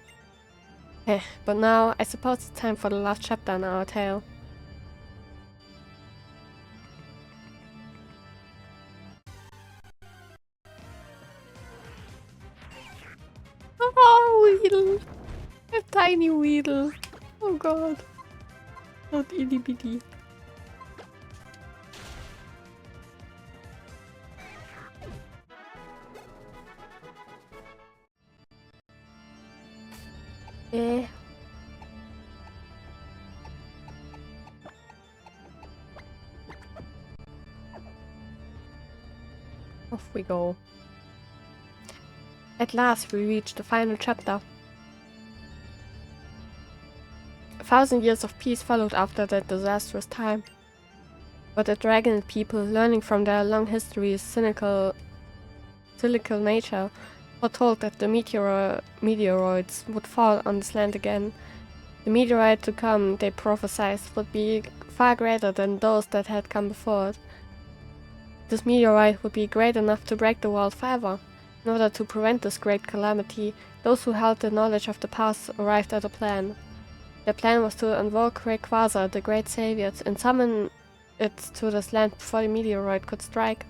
Speaker 1: But now, I suppose it's time for the last chapter in our tale. Oh, Weedle! A tiny Weedle! Oh god. Not itty bitty. Eh. Off we go. At last we reached the final chapter. 1,000 years of peace followed after that disastrous time. But the dragon people, learning from their long history's cynical nature, were told that the meteoroids would fall on this land again. The meteorite to come, they prophesied, would be far greater than those that had come before it. This meteorite would be great enough to break the world forever. In order to prevent this great calamity, those who held the knowledge of the past arrived at a plan. Their plan was to invoke Rayquaza, the great savior, and summon it to this land before the meteorite could strike.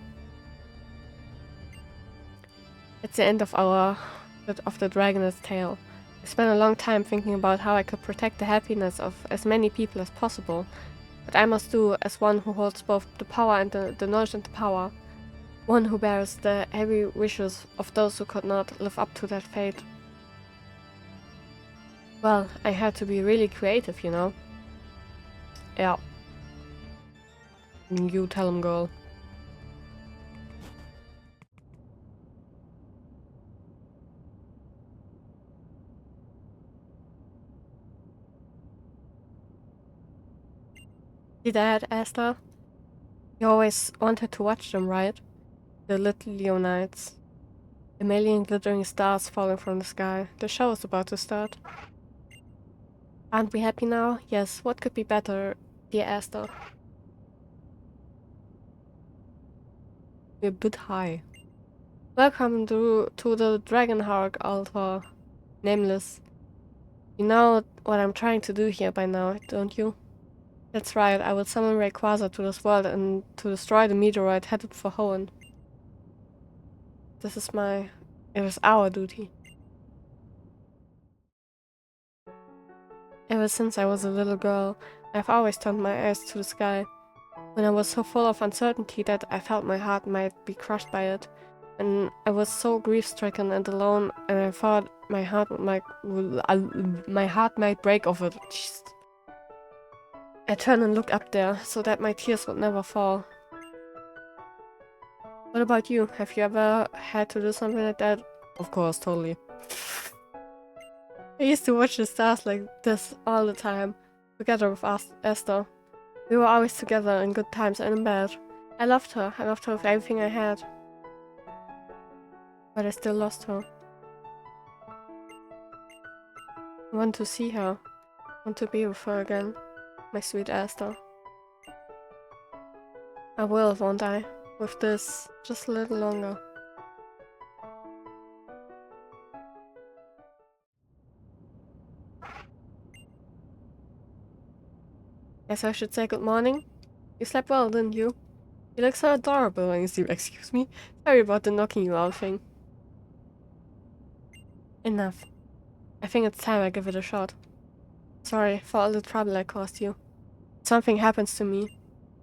Speaker 1: It's the end of the Dragon's tale. I spent a long time thinking about how I could protect the happiness of as many people as possible, but I must do as one who holds both the power and the knowledge and the power, one who bears the heavy wishes of those who could not live up to that fate. Well, I had to be really creative, you know. Yeah. You tell him, girl. See that, Esther? You always wanted to watch them, right? The little Leonites. A million glittering stars falling from the sky. The show is about to start. Aren't we happy now? Yes, what could be better, dear Esther? We're a bit high. Welcome to the Dragonheart altar, Nameless. You know what I'm trying to do here by now, don't you? That's right, I will summon Rayquaza to this world and to destroy the meteorite headed for Hoenn. It is our duty. Ever since I was a little girl, I've always turned my eyes to the sky. When I was so full of uncertainty that I felt my heart might be crushed by it, and I was so grief-stricken and alone, and I thought my heart might break over it. Jeez. I turned and looked up there, so that my tears would never fall. What about you? Have you ever had to do something like that? Of course, totally. I used to watch the stars like this all the time, together with Esther. We were always together in good times and in bad. I loved her with everything I had. But I still lost her. I want to see her. I want to be with her again. My sweet Esther. I will, won't I? With this, just a little longer. Guess I should say good morning. You slept well, didn't you? You look so adorable when you sleep. Excuse me? Sorry about the knocking you out thing. Enough. I think it's time I give it a shot. Sorry for all the trouble I caused you. If something happens to me,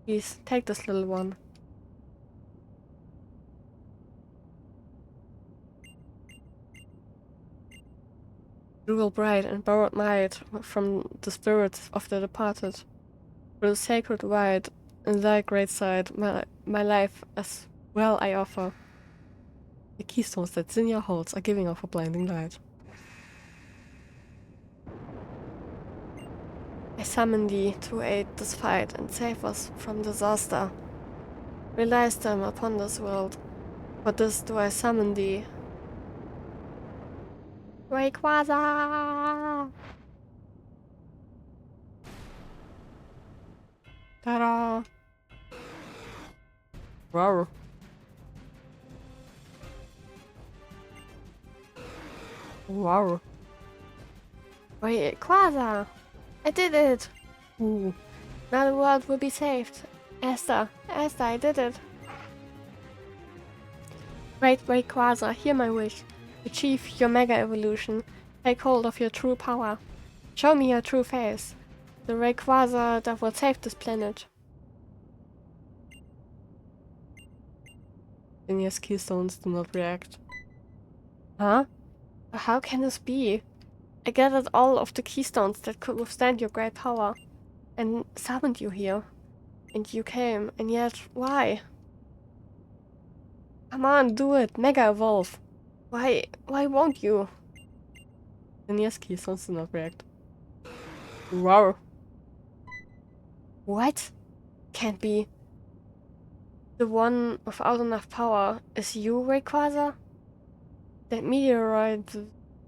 Speaker 1: please take this little one. Jewel bright and borrowed might from the spirits of the departed. Through the sacred rite in thy great sight, my life as well I offer. The keystones that Zinnia holds are giving off a blinding light. I summon thee to aid this fight and save us from disaster. Release them upon this world. For this do I summon thee. Rayquaza! Ta-da! Wow. Wow. Rayquaza! I did it! Ooh. Now the world will be saved. Esther, I did it. Great Rayquaza, hear my wish. Achieve your Mega Evolution. Take hold of your true power. Show me your true face. The Rayquaza that will save this planet. Zinnia's keystones do not react. Huh? How can this be? I gathered all of the keystones that could withstand your great power, and summoned you here. And you came, and yet, why? Come on, do it! Mega Evolve! Why won't you? Zinnia's keystones do not react. Wow. What? Can't be. The one without enough power is you, Rayquaza? That meteorite,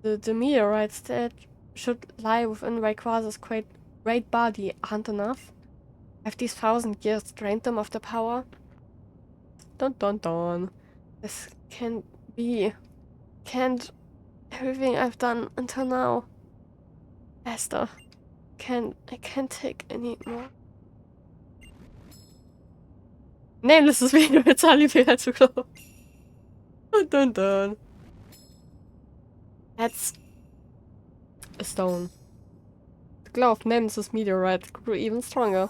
Speaker 1: the meteorites that should lie within Rayquaza's great body aren't enough? Have these 1,000 years drained them of the power? Dun dun dun. This can't be. Can't. Everything I've done until now. Esther. I can't take any more. Nameless ist weniger bezahlt, wie zu glauben. Dun dun dun. That's a stone. The glow of Nemesis meteorite grew even stronger.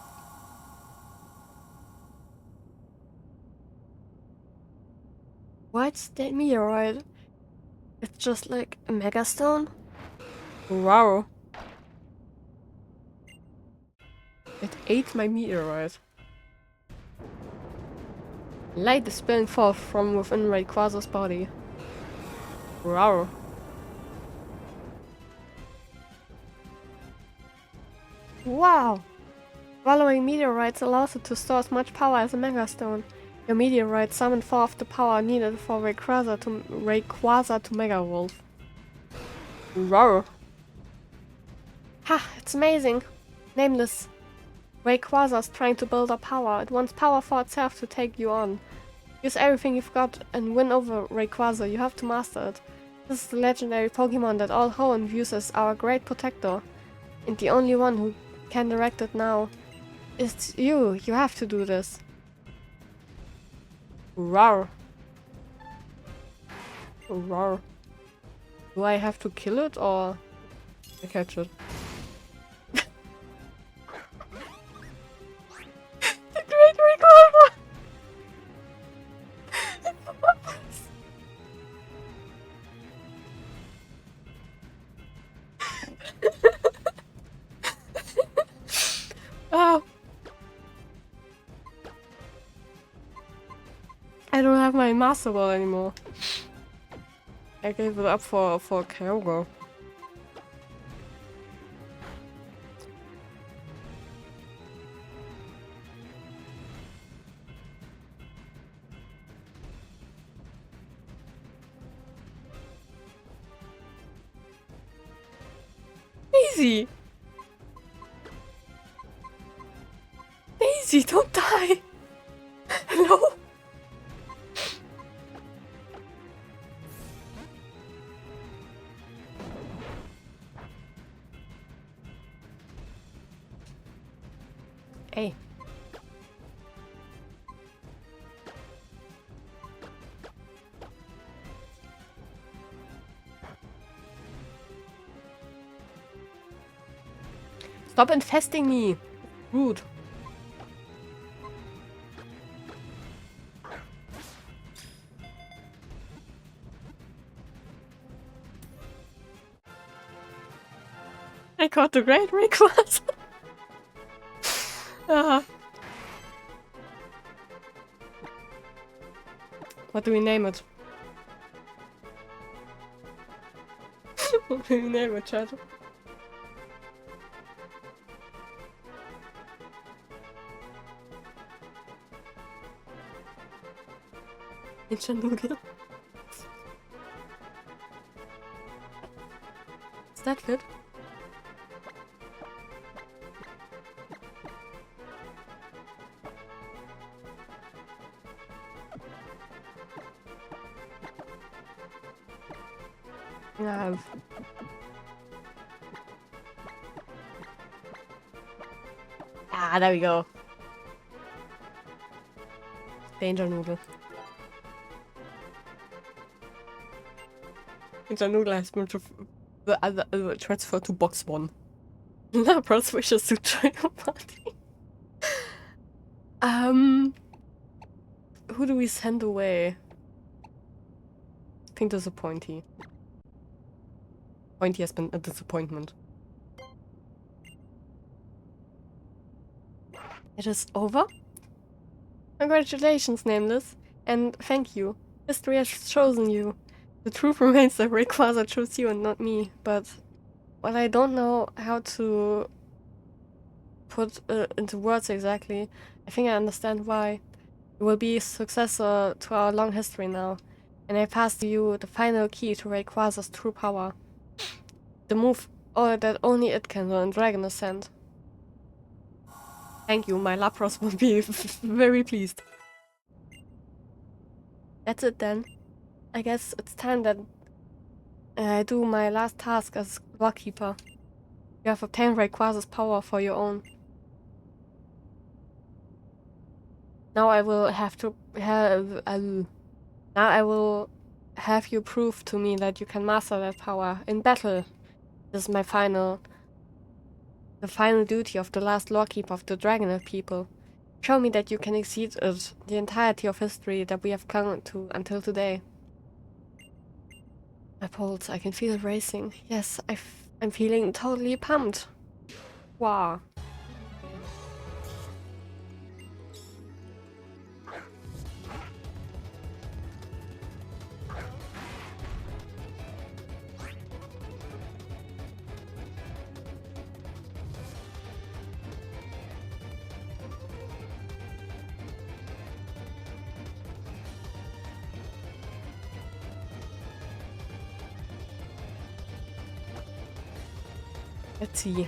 Speaker 1: What's that meteorite? It's just like a megastone? Wow. It ate my meteorite. Light is spilling forth from within Rayquaza's body. Wow. Wow! Swallowing meteorites allows it to store as much power as a megastone. Your meteorite summoned forth the power needed for Rayquaza to Mega Evolve. Wow. Ha! It's amazing! Nameless. Rayquaza's trying to build up power. It wants power for itself to take you on. Use everything you've got and win over Rayquaza. You have to master it. This is the legendary Pokemon that all Hoenn views as our great protector. And the only one who can direct it now is you. You have to do this. Rawr. Rawr. Do I have to kill it or I catch it? The Great Rayquaza! Oh. I don't have my Master Ball anymore. I gave it up for Kyogre. Daisy! Daisy, don't die! Hello? Hey. Stop infesting me! Rude. I caught the great Rayquaza. What do we name it? What do we name it, chat? Ninja Noodle. Is that fit? Yeah. Ah, there we go. Danger Noodle. Danger Noodle has been transferred to box 1. Lapras wishes to join your party. Who do we send away? I think there's a Pointy. Pointy has been a disappointment. It is over? Congratulations, Nameless. And thank you. History has chosen you. The truth remains that Rayquaza chose you and not me, but what I don't know how to put into words exactly, I think I understand why. You will be a successor to our long history now, and I pass to you the final key to Rayquaza's true power. The move that only it can learn, Dragon Ascent. Thank you, my Lapras will be very pleased. That's it then. I guess it's time that I do my last task as Lockkeeper. You have obtained Rayquaza's power for your own. Now I will have to have now I will have you prove to me that you can master that power in battle. This is my the final duty of the last Lawkeeper of the Dragonite people. Show me that you can exceed it, the entirety of history that we have clung to until today. My pulse, I can feel it racing. Yes, I'm feeling totally pumped. Wow. Let's see.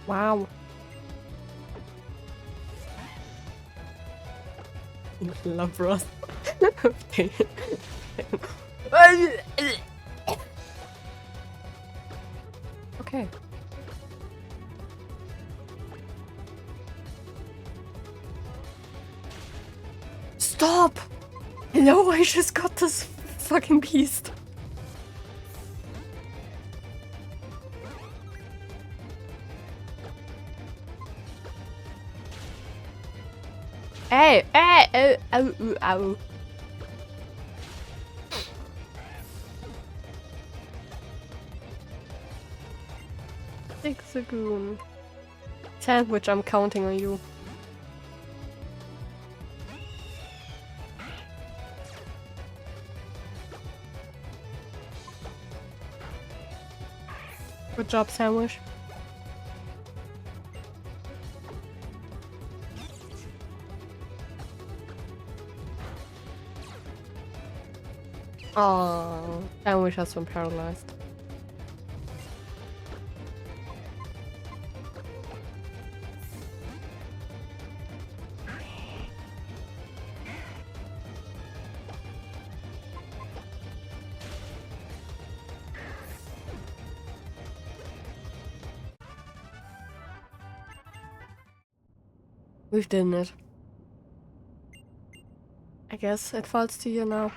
Speaker 1: Wow. Love Ross. Okay. Stop! No, I just got this fucking beast. Hey, hey, ow, ow, ow. Zigzagoon. Sandwich, I'm counting on you. Good job, Sandwich. Oh, Sandwich has been paralyzed. We've done it. I guess it falls to you now.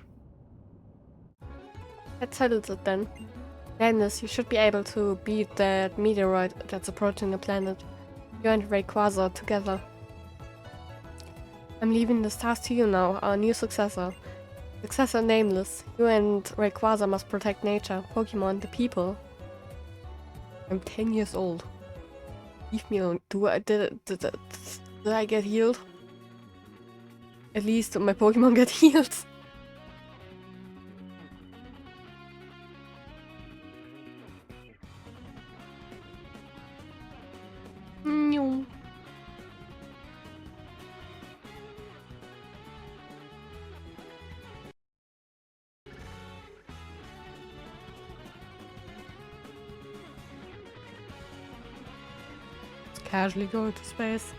Speaker 1: That settles it then. Dennis, you should be able to beat that meteoroid that's approaching the planet. You and Rayquaza together. I'm leaving this task to you now, our new successor. Successor nameless. You and Rayquaza must protect nature, Pokemon, the people. I'm 10 years old. Leave me alone. Did I get healed? At least my Pokemon get healed. No. Casually go to space.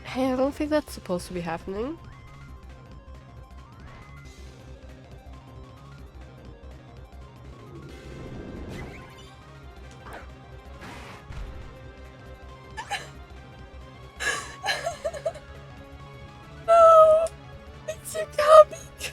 Speaker 1: Hey, I don't think that's supposed to be happening. No! It's a comic!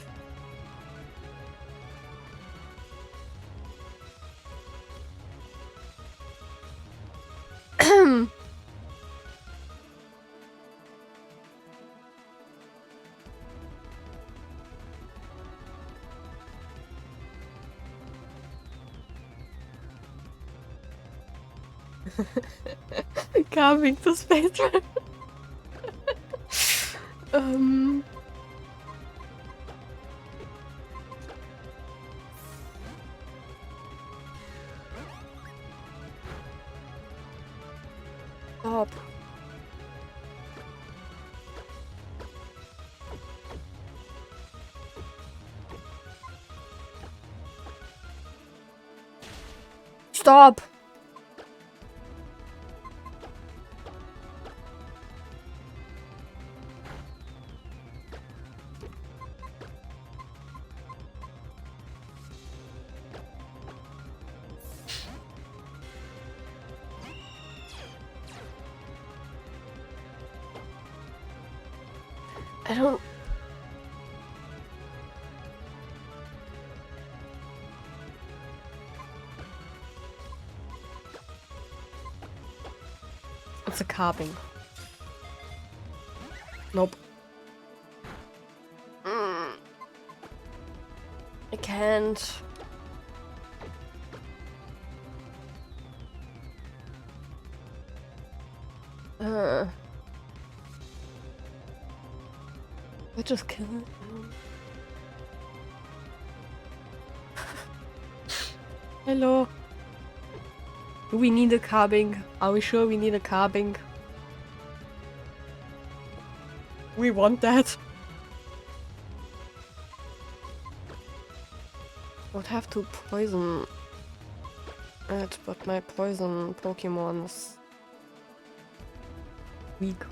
Speaker 1: Coming to space travel. Stop. Stop. I don't... It's a carving. Nope. I can't. I just can't. Hello. Do we need a carving? Are we sure we need a carving? We want that. Would have to poison it, but my poison Pokemon is weak.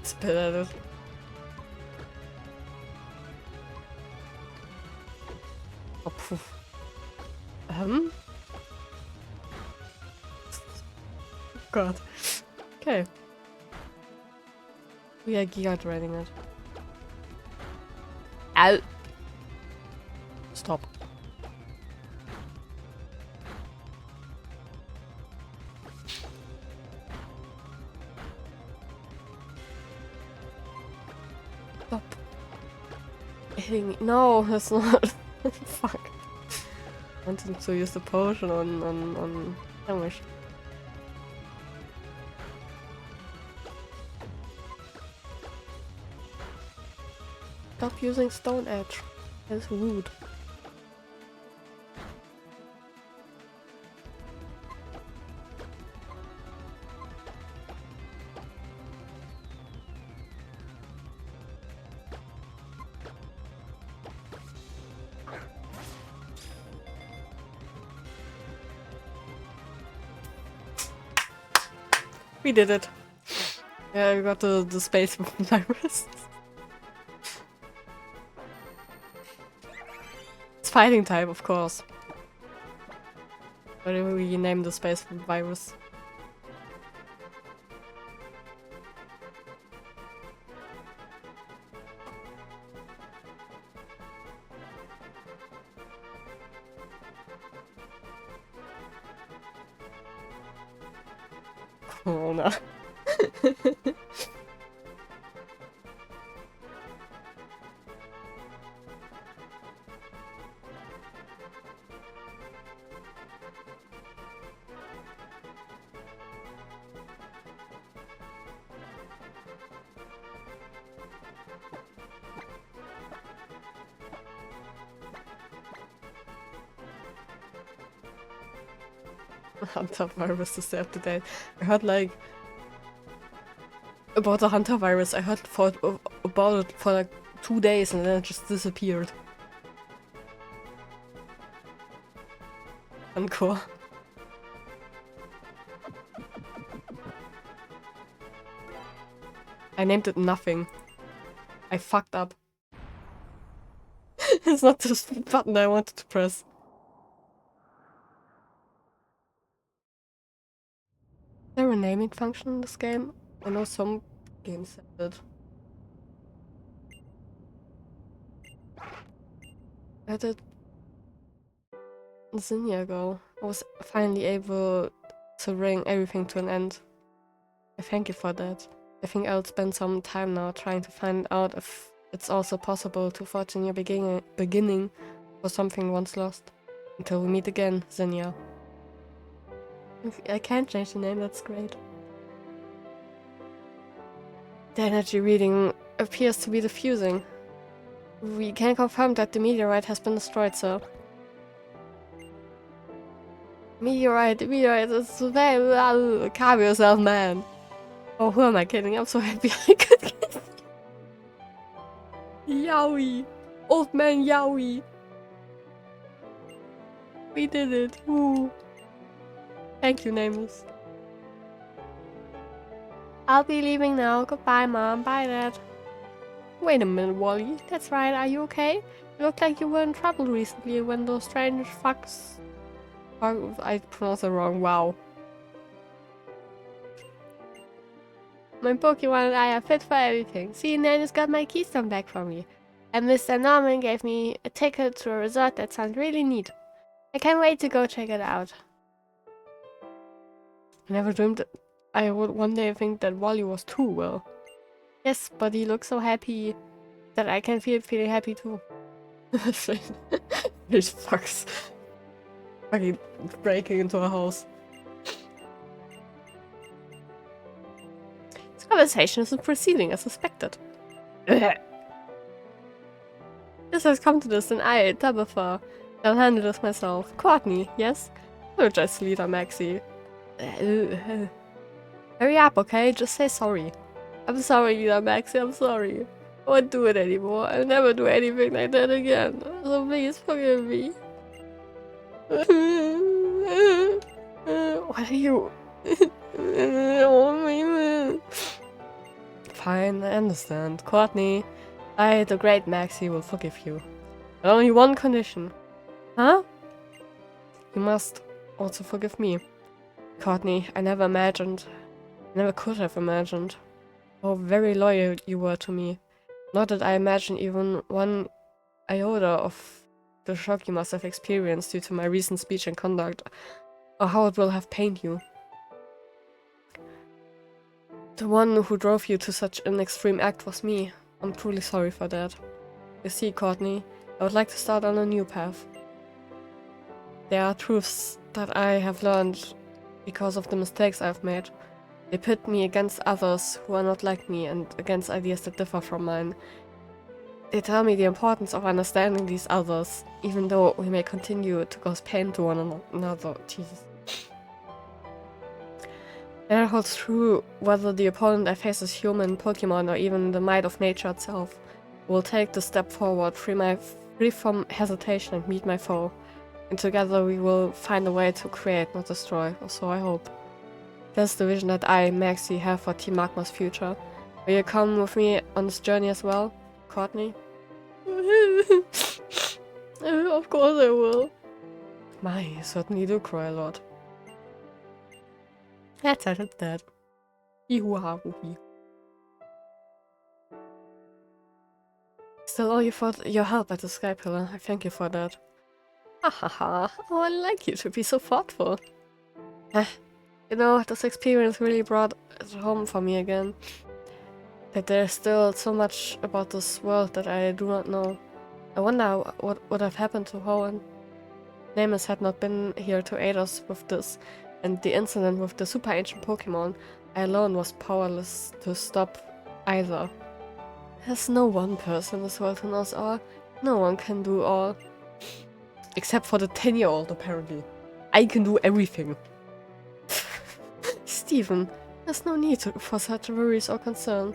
Speaker 1: Spit at it. Oh, poof. God. Okay. We are Giga driving it. Ow! Stop. Stop. Hitting me. No, that's not. Fuck. wanted to use the potion on sandwich. Stop using Stone Edge. That's rude. We did it. Yeah, we got the space virus. It's fighting type, of course. What do we name the space virus? Corona. Hunter virus to stay up to date. I heard like about the Hunter virus. I heard about it for like 2 days and then it just disappeared. Encore. I named it nothing. I fucked up. It's not the button I wanted to press. Is there a naming function in this game? I know some games have it. Where did Zinnia go? I was finally able to bring everything to an end. I thank you for that. I think I'll spend some time now trying to find out if it's also possible to forge a new beginning for something once lost. Until we meet again, Zinnia. I can't change the name, that's great. The energy reading appears to be diffusing. We can confirm that the meteorite has been destroyed, sir. Meteorite, it's very... Calm yourself, man. Oh, who am I kidding? I'm so happy I could get Yowie! Old man Yowie! We did it! Woo! Thank you, Nameless. I'll be leaving now. Goodbye, Mom. Bye, Dad. Wait a minute, Wally. That's right. Are you okay? You looked like you were in trouble recently when those strange fucks... I pronounced it wrong. Wow. My Pokemon and I are fit for everything. See, Nanny's got my keystone back for me. And Mr. Norman gave me a ticket to a resort that sounds really neat. I can't wait to go check it out. I never dreamed that I would one day think that Wally was too well. Yes, but he looks so happy that I can feel feeling happy too. These fucks. Fucking breaking into a house. This conversation isn't proceeding as suspected. This has come to this, and I, Tabitha, I'll handle this myself. Courtney, yes? No, just leader Maxie. Hurry up, okay? Just say sorry. I'm sorry, leader Maxie, I'm sorry. I won't do it anymore. I'll never do anything like that again. So please forgive me. What are you? Fine, I understand. Courtney, I, the great Maxie, will forgive you. But only one condition. Huh? You must also forgive me. Courtney, I never could have imagined how very loyal you were to me. Not that I imagined even one iota of the shock you must have experienced due to my recent speech and conduct, or how it will have pained you. The one who drove you to such an extreme act was me. I'm truly sorry for that. You see, Courtney, I would like to start on a new path. There are truths that I have learned because of the mistakes I've made. They pit me against others who are not like me and against ideas that differ from mine. They tell me the importance of understanding these others, even though we may continue to cause pain to one another. Jesus. That holds true whether the opponent I face is human, Pokemon, or even the might of nature itself. I will take the step forward, free from hesitation, and meet my foe. And together we will find a way to create, not destroy, or so I hope. That's the vision that I, Maxie, have for Team Magma's future. Will you come with me on this journey as well, Courtney? Of course I will. My, you certainly do cry a lot. That's that. Hee-hoo-ha-hoo-hee. Still owe you for your help at the Sky Pillar. I thank you for that. Ha ha ha. Oh, I like you to be so thoughtful. You know, this experience really brought it home for me again. That there's still so much about this world that I do not know. I wonder what would have happened to Hoenn. Nameless had not been here to aid us with this, and the incident with the super ancient Pokemon, I alone was powerless to stop either. There's no one person in this world who knows all. No one can do all. Except for the 10-year-old, apparently. I can do everything. Steven, there's no need for such worries or concern.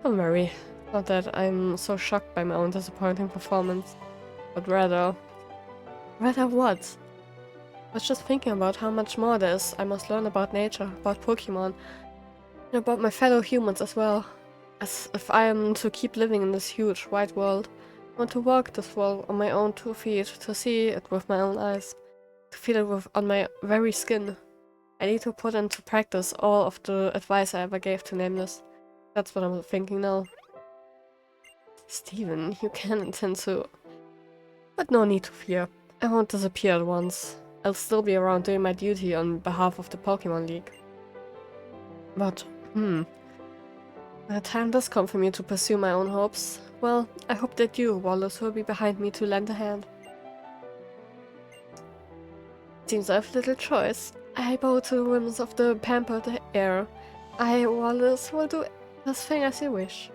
Speaker 1: Don't worry. Not that I'm so shocked by my own disappointing performance. But rather... Rather what? I was just thinking about how much more there is I must learn about nature, about Pokemon, and about my fellow humans as well. As if I am to keep living in this huge, wide world. I want to walk this world on my own 2 feet, to see it with my own eyes, to feel it on my very skin. I need to put into practice all of the advice I ever gave to Nameless. That's what I'm thinking now. Steven, you can intend to. But no need to fear. I won't disappear at once. I'll still be around doing my duty on behalf of the Pokemon League. But, when the time does come for me to pursue my own hopes, well, I hope that you, Wallace, will be behind me to lend a hand. Seems I have little choice. I bow to the whims of the pampered heir. I, Wallace, will do this thing as you wish.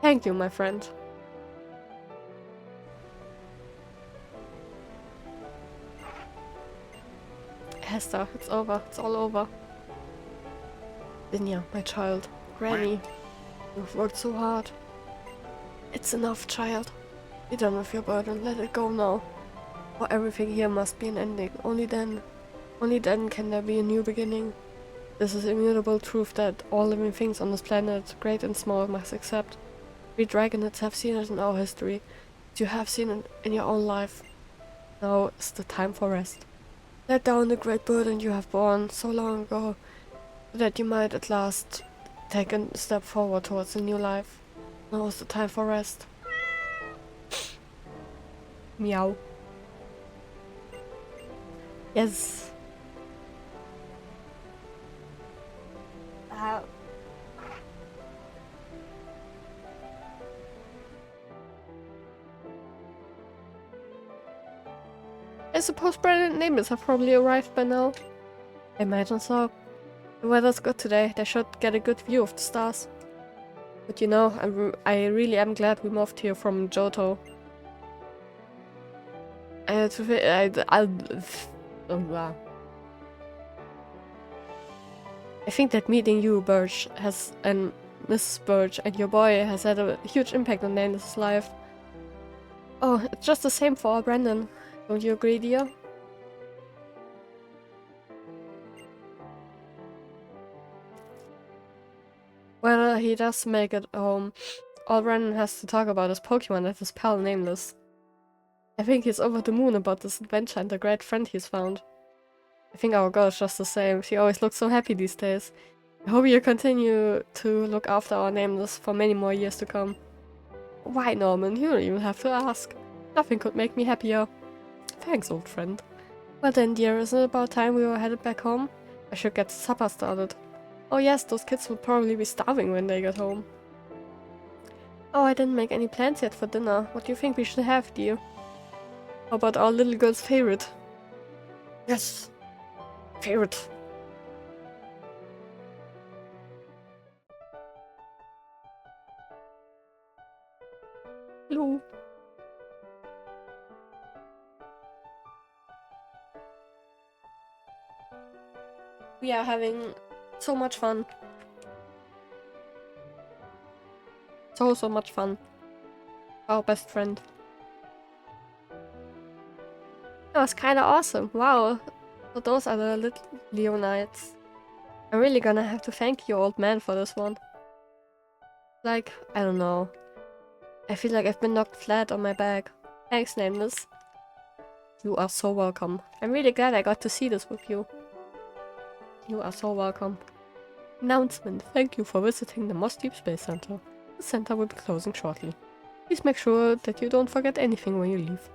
Speaker 1: Thank you, my friend. Hester, it's over. It's all over. Linya, my child. Granny, you've worked so hard. It's enough, child. Be done with your burden. Let it go now. For everything here must be an ending. Only then can there be a new beginning. This is immutable truth that all living things on this planet, great and small, must accept. We dragonids have seen it in our history. You have seen it in your own life. Now is the time for rest. Let down the great burden you have borne so long ago, so that you might at last take a step forward towards a new life. Now is the time for rest. Meow. Yes. I suppose Brandon and Nameless have probably arrived by now. I imagine so. The weather's good today. They should get a good view of the stars. But you know, I really am glad we moved here from Johto. I think that meeting you, Birch, and Mrs. Birch and your boy has had a huge impact on Nameless' life. Oh, it's just the same for our Brandon. Don't you agree, dear? Whether he does make it home, all Brandon has to talk about is Pokemon and his pal Nameless. I think he's over the moon about this adventure and the great friend he's found. I think our girl is just the same. She always looks so happy these days. I hope you continue to look after our Nameless for many more years to come. Why, Norman? You don't even have to ask. Nothing could make me happier. Thanks, old friend. Well then, dear, isn't it about time we were headed back home? I should get supper started. Oh yes, those kids will probably be starving when they get home. Oh, I didn't make any plans yet for dinner. What do you think we should have, dear? How about our little girl's favorite? Yes! Favorite! Hello! We are having so much fun. So much fun. Our best friend. That was kinda awesome. Wow. So those are the little Leonites. I'm really gonna have to thank you, old man, for this one. Like, I don't know. I feel like I've been knocked flat on my back. Thanks, Nameless. You are so welcome. I'm really glad I got to see this with you. You are so welcome. Announcement. Thank you for visiting the Moss Deep Space Center. The center will be closing shortly. Please make sure that you don't forget anything when you leave.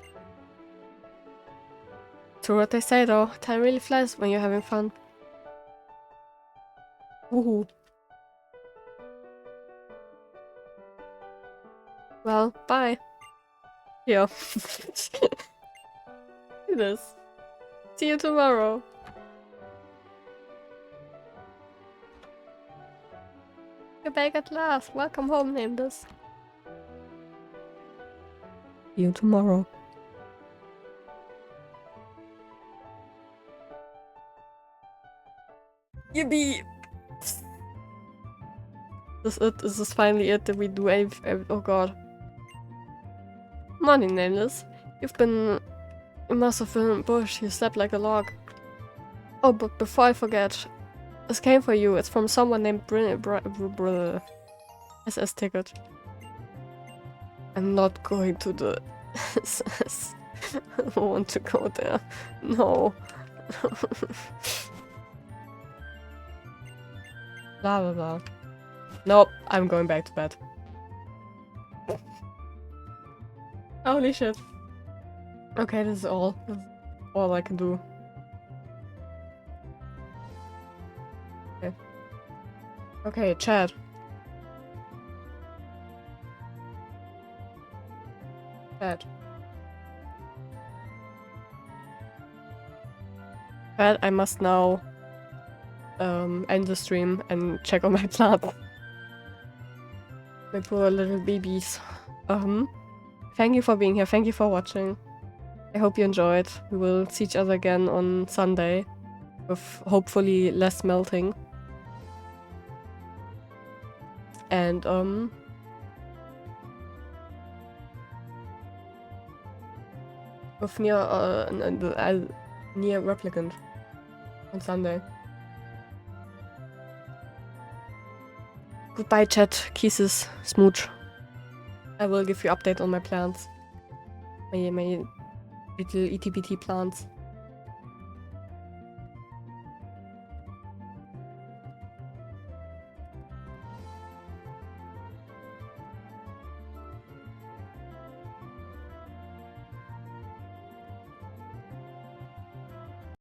Speaker 1: True what they say though, time really flies when you're having fun. Woohoo. Well, bye. Yeah. It is. See you tomorrow. You're back at last. Welcome home, Nameless. See you tomorrow. Yippee! This is it. This is finally it. Did we do anything? Oh god. Morning, Nameless. You've been immersed in a bush. You slept like a log. Oh, but before I forget, this came for you. It's from someone named SS Ticket. I'm not going to the SS. I don't want to go there. No. Blah blah blah. Nope, I'm going back to bed. Holy shit. Okay, this is all. This is all I can do. Okay. Okay, chat. Chat. Chat, I must now end the stream and check on my plants. My poor little babies. Thank you for being here. Thank you for watching. I hope you enjoyed. We will see each other again on Sunday with hopefully less melting. And with near replicant on Sunday. Goodbye, chat. Kisses. Smooch. I will give you update on my plants. My little itty bitty plants.